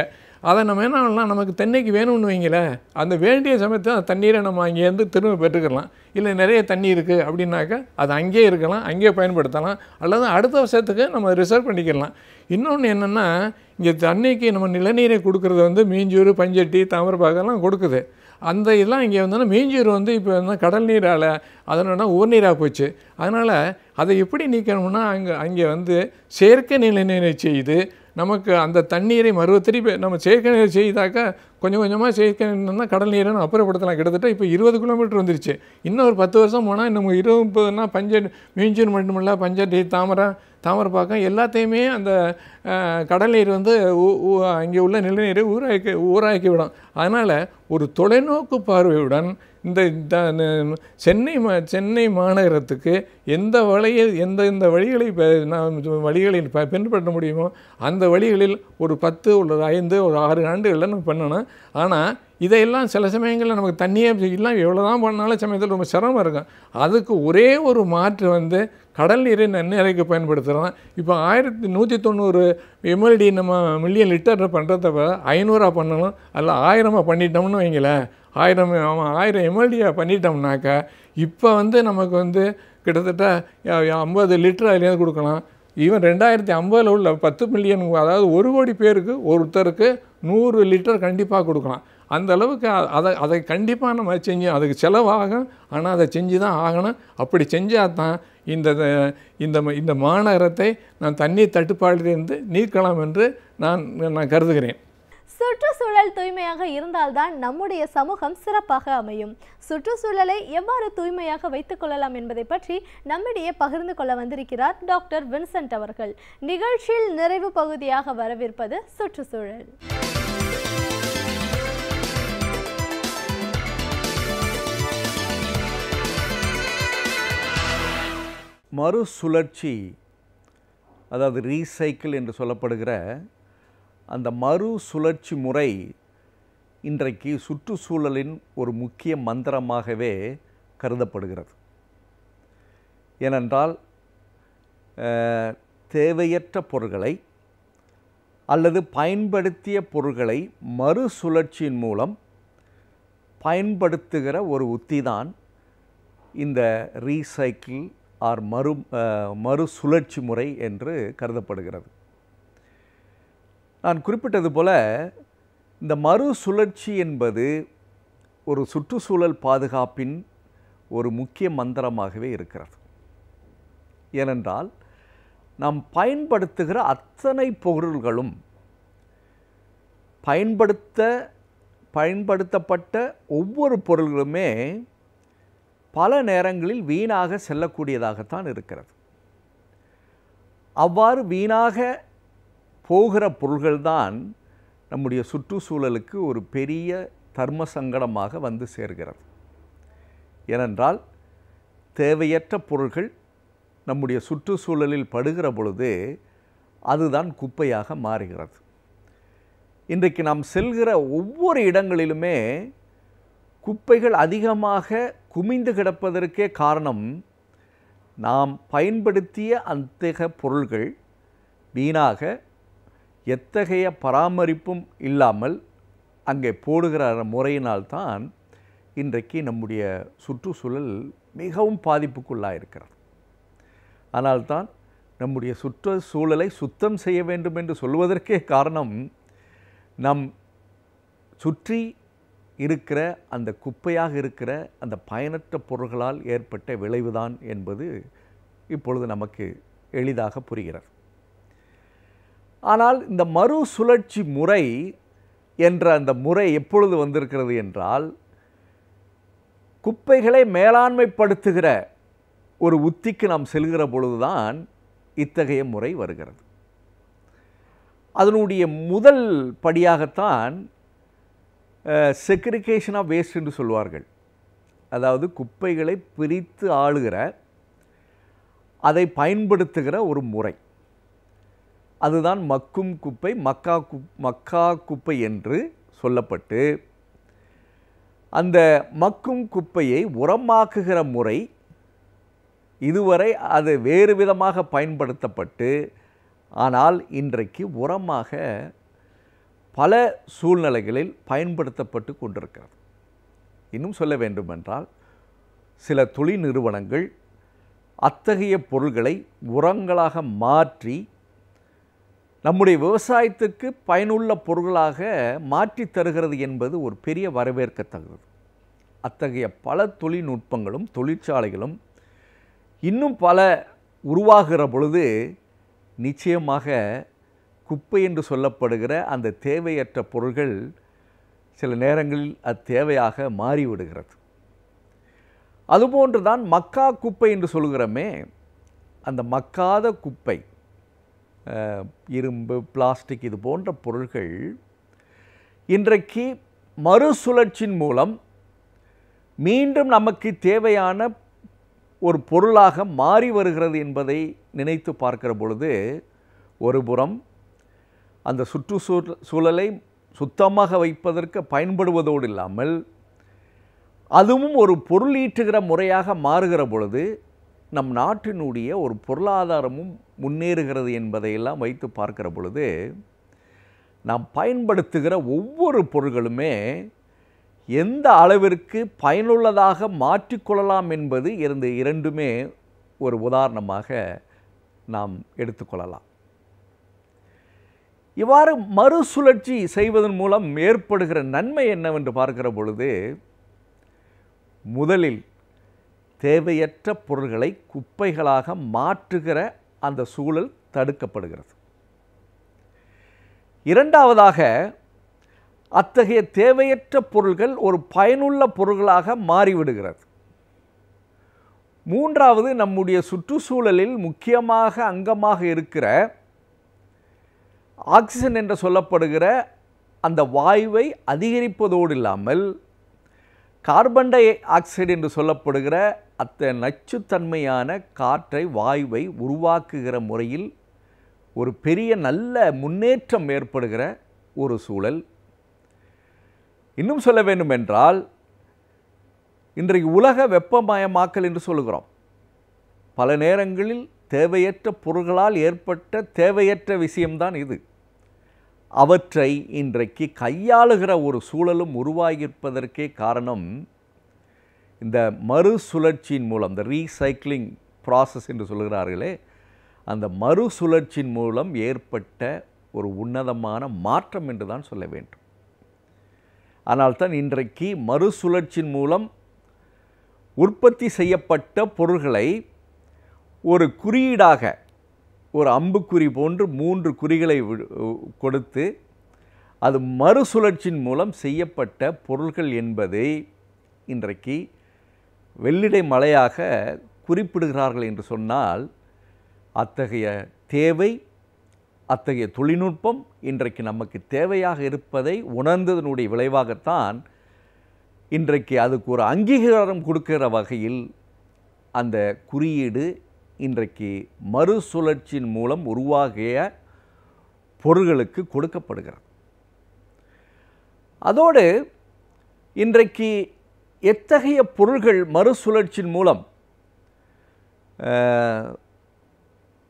அதை நம்ம என்ன பண்ணலாம், நமக்கு தென்னைக்கு வேணும்னு வைங்களேன், அந்த வேண்டிய சமயத்தில் அந்த தண்ணீரை நம்ம அங்கேருந்து திரும்ப பெற்றுக்கலாம். இல்லை நிறைய தண்ணி இருக்குது அப்படின்னாக்கா அது அங்கேயே இருக்கலாம், அங்கேயே பயன்படுத்தலாம், அல்லது அடுத்த வருஷத்துக்கு நம்ம ரிசர்வ் பண்ணிக்கலாம். இன்னொன்று என்னென்னா, இங்கே தண்ணிக்கு நம்ம நிலநீரை கொடுக்குறது வந்து மீஞ்சூர், பஞ்சட்டி, தாமிரபாகெல்லாம் கொடுக்குது. அந்த இதெல்லாம் இங்கே வந்தோன்னா மீஞ்சூர் வந்து இப்போ வந்து கடல் நீரால் அதனோட உவர்நீராக போச்சு. அதனால் அதை எப்படி நீக்கணும்னா அங்கே வந்து செயற்கை நிலநீரை செய்து நமக்கு அந்த தண்ணீரை திருப்பி நம்ம செயற்கை நீர் செய்தாக்கா கொஞ்சம் கொஞ்சமாக செயற்கை நீர்னா கடல் நீரை அப்புறப்படுத்தலாம். கிட்டத்தட்ட இப்போ 20 கிலோமீட்டர் வந்துருச்சு. இன்னும் ஒரு 10 வருஷம் போனால் இன்னும் 20-30னா மீஞ்சூர் மட்டுமில்ல, பஞ்சட்டி, தாமரப்பாக்கம் எல்லாத்தையுமே அந்த கடல் நீர் வந்து அங்கே உள்ள நிலநீரை ஊராக்கி விடும். அதனால் ஒரு தொலைநோக்கு பார்வையுடன் இந்த சென்னை மாநகரத்துக்கு எந்த வழிகளை வழிகளில் பின்பற்ற முடியுமோ அந்த வழிகளில் ஒரு 10 ஒரு 5 ஒரு 6 ஆண்டுகளில் நம்ம பண்ணணும். ஆனால் இதையெல்லாம் சில சமயங்களில் நமக்கு தண்ணியே எல்லாம் எவ்வளோ தான் பண்ணாலும் சமயத்தில் ரொம்ப சிரமம் இருக்கும். அதுக்கு ஒரே ஒரு மாற்று வந்து கடல் நீரை நன்னீரைக்கு பயன்படுத்துகிறோம். இப்போ 1190 mld நம்ம மில்லியன் லிட்டர் பண்ணுறத 500 பண்ணணும், அல்ல 1000 பண்ணிட்டோம்னு வைங்களேன். 1000 mld பண்ணிட்டோம்னாக்கா இப்போ வந்து நமக்கு வந்து கிட்டத்தட்ட 50 லிட்டர் அதுலேருந்து கொடுக்கலாம். ஈவன் 2050 உள்ள 10 மில்லியன், அதாவது 1 கோடி பேருக்கு ஒருத்தருக்கு 100 லிட்டர் கண்டிப்பாக கொடுக்கலாம். அந்த அளவுக்கு அதை கண்டிப்பாக நம்ம செஞ்சு, அதுக்கு செலவாகும், ஆனால் அதை செஞ்சு தான் ஆகணும். அப்படி செஞ்சால் தான் இந்த மாநகரத்தை நான் தண்ணீர் தட்டுப்பாட்டிலிருந்து நீக்கலாம் என்று நான் கருதுகிறேன். சுற்றுச்சூழல் தூய்மையாக இருந்தால்தான் நம்முடைய சமூகம் சிறப்பாக அமையும். சுற்றுச்சூழலை எவ்வாறு தூய்மையாக வைத்துக் கொள்ளலாம் என்பதை பற்றி நம்மிடையே பகிர்ந்து கொள்ள வந்திருக்கிறார் டாக்டர் வின்சென்ட் அவர்கள். நிகழ்ச்சியில் நிறைவு பகுதியாக வரவிருப்பது சுற்றுச்சூழல். மறுசுழற்சி, அதாவது ரீசைக்கிள் என்று சொல்லப்படுகிற அந்த மறுசுழற்சி முறை இன்றைக்கு சுற்றுச்சூழலின் ஒரு முக்கிய மந்திரமாகவே கருதப்படுகிறது. ஏனென்றால் தேவையற்ற பொருட்களை அல்லது பயன்படுத்திய பொருட்களை மறுசுழற்சியின் மூலம் பயன்படுத்துகிற ஒரு உத்திதான் இந்த ரீசைக்கிள் ஆர் மறுசுழற்சி முறை என்று கருதப்படுகிறது. நான் குறிப்பிட்டது போல இந்த மறுசுழற்சி என்பது ஒரு சுற்றுச்சூழல் பாதுகாப்பின் ஒரு முக்கிய மந்திரமாகவே இருக்கிறது. ஏனென்றால் நாம் பயன்படுத்துகிற அத்தனை பொருள்களும் பயன்படுத்தப்பட்ட ஒவ்வொரு பொருள்களுமே பல நேரங்களில் வீணாக செல்லக்கூடியதாகத்தான் இருக்கிறது. அவ்வாறு வீணாக போகிற பொருள்கள்தான் நம்முடைய சுற்றுச்சூழலுக்கு ஒரு பெரிய தர்ம சங்கடமாக வந்து சேர்கிறது. ஏனென்றால் தேவையற்ற பொருள்கள் நம்முடைய சுற்றுச்சூழலில் படுகிற பொழுது அதுதான் குப்பையாக மாறுகிறது. இன்றைக்கு நாம் செல்கிற ஒவ்வொரு இடங்களிலுமே குப்பைகள் அதிகமாக குமிந்து கிடப்பதற்கே காரணம் நாம் பயன்படுத்திய அத்தகைய பொருள்கள் வீணாக எத்தகைய பராமரிப்பும் இல்லாமல் அங்கே போடுகிற முறையினால்தான் இன்றைக்கு நம்முடைய சுற்றுச்சூழல் மிகவும் பாதிப்புக்குள்ளாயிருக்கிறது. ஆனால்தான் நம்முடைய சுற்றுச்சூழலை சுத்தம் செய்ய வேண்டும் என்று சொல்வதற்கே காரணம் நம் சுற்றி இருக்கிற அந்த குப்பையாக இருக்கிற அந்த பயனற்ற பொருள்களால் ஏற்பட்ட விளைவுதான் என்பது இப்பொழுது நமக்கு எளிதாக புரிகிறது. ஆனால் இந்த மறுசுழற்சி முறை என்ற அந்த முறை எப்பொழுது வந்திருக்கிறது என்றால், குப்பைகளை மேலாண்மைப்படுத்துகிற ஒரு உத்திக்கு நாம் செல்கிற பொழுதுதான் இத்தகைய முறை வருகிறது. அதனுடைய முதல் படியாகத்தான் செக்ரிகேஷன் ஆஃப் வேஸ்ட் என்று சொல்வார்கள். அதாவது குப்பைகளை பிரித்து ஆளுகிற, அதை பயன்படுத்துகிற ஒரு முறை. அதுதான் மக்கும் குப்பை, மக்கா குப்பை என்று சொல்லப்பட்டு, அந்த மக்கும் குப்பையை உரமாக்குகிற முறை இதுவரை அது வேறு விதமாக பயன்படுத்தப்பட்டு, ஆனால் இன்றைக்கு உரமாக பல சூழ்நிலைகளில் பயன்படுத்தப்பட்டு கொண்டிருக்கிறது. இன்னும் சொல்ல வேண்டுமென்றால், சில தொழில் நிறுவனங்கள் அத்தகைய பொருள்களை உரங்களாக மாற்றி நம்முடைய விவசாயத்துக்கு பயனுள்ள பொருள்களாக மாற்றி தருகிறது என்பது ஒரு பெரிய வரவேற்கத்தக்கது. அத்தகைய பல தொழில்நுட்பங்களும் தொழிற்சாலைகளும் இன்னும் பல உருவாகிற பொழுது நிச்சயமாக குப்பை என்று சொல்லப்படுகிற அந்த தேவையற்ற பொருள்கள் சில நேரங்களில் அது தேவையாக மாறிவிடுகிறது. அதுபோன்று தான் மக்கா குப்பை என்று சொல்கிறோமே, அந்த மக்காத குப்பை, இரும்பு, பிளாஸ்டிக் இது போன்ற பொருள்கள் இன்றைக்கு மறுசுழற்சியின் மூலம் மீண்டும் நமக்கு தேவையான ஒரு பொருளாக மாறி வருகிறது என்பதை நினைத்து பார்க்கிற பொழுது, ஒருபுறம் அந்த சுற்றுச்சூழலை சுத்தமாக வைப்பதற்கு பயன்படுவதோடு இல்லாமல் அதுவும் ஒரு பொருளீட்டுகிற முறையாக மாறுகிற பொழுது நம் நாட்டினுடைய ஒரு பொருளாதாரமும் முன்னேறுகிறது என்பதையெல்லாம் வைத்து பார்க்கிற பொழுது, நாம் பயன்படுத்துகிற ஒவ்வொரு பொருள்களுமே எந்த அளவிற்கு பயனுள்ளதாக மாற்றிக்கொள்ளலாம் என்பது இரண்டுமே ஒரு உதாரணமாக நாம் எடுத்துக்கொள்ளலாம். இவ்வாறு மறுசுழற்சி செய்வதன் மூலம் ஏற்படுகிற நன்மை என்னவென்று பார்க்கிற பொழுது, முதலில் தேவையற்ற பொருள்களை குப்பைகளாக மாற்றுகிற அந்த சூழல் தடுக்கப்படுகிறது. இரண்டாவதாக, அத்தகைய தேவையற்ற பொருள்கள் ஒரு பயனுள்ள பொருள்களாக மாறிவிடுகிறது. மூன்றாவது, நம்முடைய சுற்றுச்சூழலில் முக்கியமாக அங்கமாக இருக்கிற ஆக்சிஜன் என்று சொல்லப்படுகிற அந்த வாயுவை அதிகரிப்பதோடு இல்லாமல் கார்பன் டை ஆக்சைடு என்று சொல்லப்படுகிற நச்சுத்தன்மையான காற்றை, வாயுவை உருவாக்குகிற முறையில் ஒரு பெரிய நல்ல முன்னேற்றம் ஏற்படுகிற ஒரு சூழல். இன்னும் சொல்ல வேண்டுமென்றால், இன்றைக்கு உலக வெப்பமயமாக்கல் என்று சொல்லுகிறோம். பல நேரங்களில் தேவையற்ற பொருள்களால் ஏற்பட்ட தேவையற்ற விஷயம்தான் இது. அவற்றை இன்றைக்கு கையாளுகிற ஒரு சூழலும் உருவாகியிருப்பதற்கே காரணம் இந்த மறுசுழற்சியின் மூலம், இந்த ரீசைக்ளிங் ப்ராசஸ் என்று சொல்கிறார்களே, அந்த மறுசுழற்சியின் மூலம் ஏற்பட்ட ஒரு உன்னதமான மாற்றம் என்று தான் சொல்ல வேண்டும். ஆனால்தான் இன்றைக்கு மறுசுழற்சியின் மூலம் உற்பத்தி செய்யப்பட்ட பொருள்களை ஒரு குறியீடாக, ஒரு அம்புக்குறி போன்று 3 குறிகளை கொடுத்து அது மறுசுழற்சியின் மூலம் செய்யப்பட்ட பொருள்கள் என்பதை இன்றைக்கு வெள்ளிடை மலையாக குறிப்பிடுகிறார்கள் என்று சொன்னால், அத்தகைய தேவை, அத்தகைய தொழில்நுட்பம் இன்றைக்கு நமக்கு தேவையாக இருப்பதை உணர்ந்ததனுடைய விளைவாகத்தான் இன்றைக்கு அதுக்கு ஒரு அங்கீகாரம் கொடுக்கிற வகையில் அந்த குறியீடு இன்றைக்கு மறுசுழற்சியின் மூலம் உருவாகிய பொருள்களுக்கு கொடுக்கப்படுகிறது. அதோடு இன்றைக்கு எத்தகைய பொருள்கள் மறுசுழற்சியின் மூலம்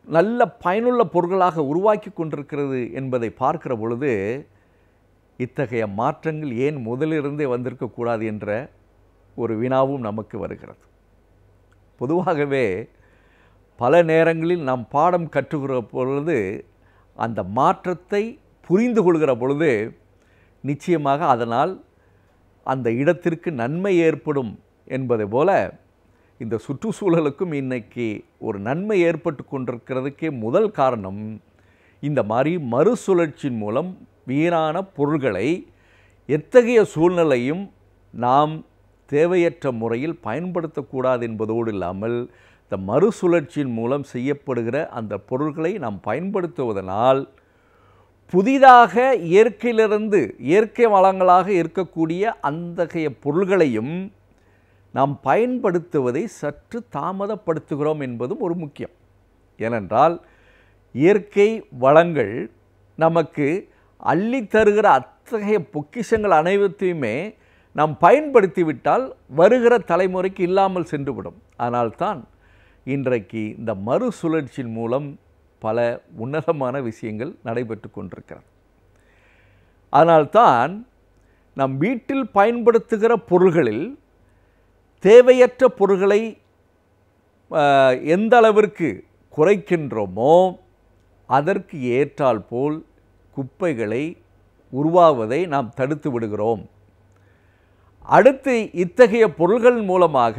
நல்ல பயனுள்ள பொருள்களாக உருவாக்கி கொண்டிருக்கிறது என்பதை பார்க்கிற பொழுது, இத்தகைய மாற்றங்கள் ஏன் முதலிருந்தே வந்திருக்கக்கூடாது என்ற ஒரு வினாவும் நமக்கு வருகிறது. பொதுவாகவே பல நேரங்களில் நாம் பாடம் கற்றுக்கிற பொழுது, அந்த மாற்றத்தை புரிந்து கொள்கிற பொழுது நிச்சயமாக அதனால் அந்த இடத்திற்கு நன்மை ஏற்படும் என்பதை போல இந்த சுற்றுச்சூழலுக்கும் இன்னைக்கு ஒரு நன்மை ஏற்பட்டு கொண்டிருக்கிறதுக்கே முதல் காரணம், இந்த மாதிரி மறுசுழற்சியின் மூலம் வீணான பொருள்களை எத்தகைய சூழ்நிலையும் நாம் தேவையற்ற முறையில் பயன்படுத்தக்கூடாது என்பதோடு இல்லாமல், இந்த மறுசுழற்சியின் மூலம் செய்யப்படுகிற அந்த பொருள்களை நாம் பயன்படுத்துவதனால் புதிதாக இயற்கையிலிருந்து, இயற்கை வளங்களாக இருக்கக்கூடிய அத்தகைய பொருள்களையும் நாம் பயன்படுத்துவதை சற்று தாமதப்படுத்துகிறோம் என்பதும் ஒரு முக்கியம். ஏனென்றால் இயற்கை வளங்கள் நமக்கு அள்ளி தருகிற அத்தகைய பொக்கிஷங்கள் அனைத்தையுமே நாம் பயன்படுத்திவிட்டால் வருகிற தலைமுறைக்கு இல்லாமல் சென்றுவிடும். அதனால்தான் இன்றைக்கு இந்த மறுசுழற்சியின் மூலம் பல உன்னதமான விஷயங்கள் நடைபெற்று கொண்டிருக்கிறது. அதனால்தான் நம் வீட்டில் பயன்படுத்துகிற பொருள்களில் தேவையற்ற பொருள்களை எந்த அளவிற்கு குறைக்கின்றோமோ அதற்கு ஏற்றால் போல் குப்பைகளை உருவாவதை நாம் தடுத்து விடுகிறோம். அடுத்து இத்தகைய பொருள்கள் மூலமாக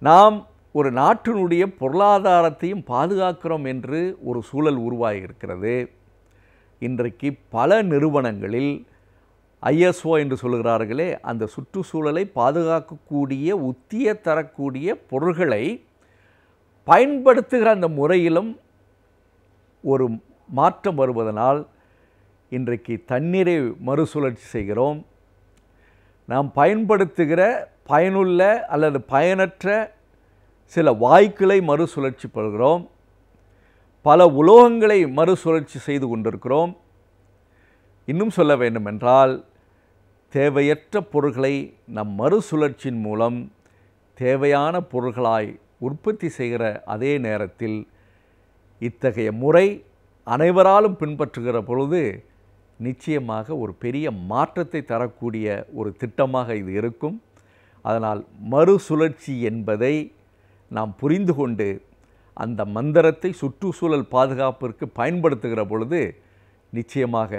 நாம் ஒரு நாட்டினுடைய பொருளாதாரத்தையும் பாதுகாக்கிறோம் என்று ஒரு சூழல் உருவாகியிருக்கிறது. இன்றைக்கு பல நிறுவனங்களில் ISO என்று சொல்கிறார்களே, அந்த சுற்றுச்சூழலை பாதுகாக்கக்கூடிய உத்திய தரக்கூடிய பொருள்களை பயன்படுத்துகிற அந்த முறையிலும் ஒரு மாற்றம் வருவதனால் இன்றைக்கு தண்ணீரை மறுசுழற்சி செய்கிறோம். நாம் பயன்படுத்துகிற பயனுள்ள அல்லது பயனற்ற சில வாயுக்களை மறுசுழற்சி பெறுகிறோம். பல உலோகங்களை மறுசுழற்சி செய்து கொண்டிருக்கிறோம். இன்னும் சொல்ல வேண்டுமென்றால் தேவையற்ற பொருள்களை நம் மறுசுழற்சியின் மூலம் தேவையான பொருள்களாய் உற்பத்தி செய்கிற அதே நேரத்தில் இத்தகைய முறை அனைவராலும் பின்பற்றுகிற பொழுது நிச்சயமாக ஒரு பெரிய மாற்றத்தை தரக்கூடிய ஒரு திட்டமாக இது இருக்கும். அதனால் மறுசுழற்சி என்பதை நாம் புரிந்து கொண்டு அந்த மந்திரத்தை சுற்றுச்சூழல் பாதுகாப்பிற்கு பயன்படுத்துகிற பொழுது நிச்சயமாக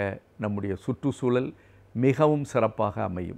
நம்முடைய சுற்றுச்சூழல் மிகவும் சிறப்பாக அமையும்.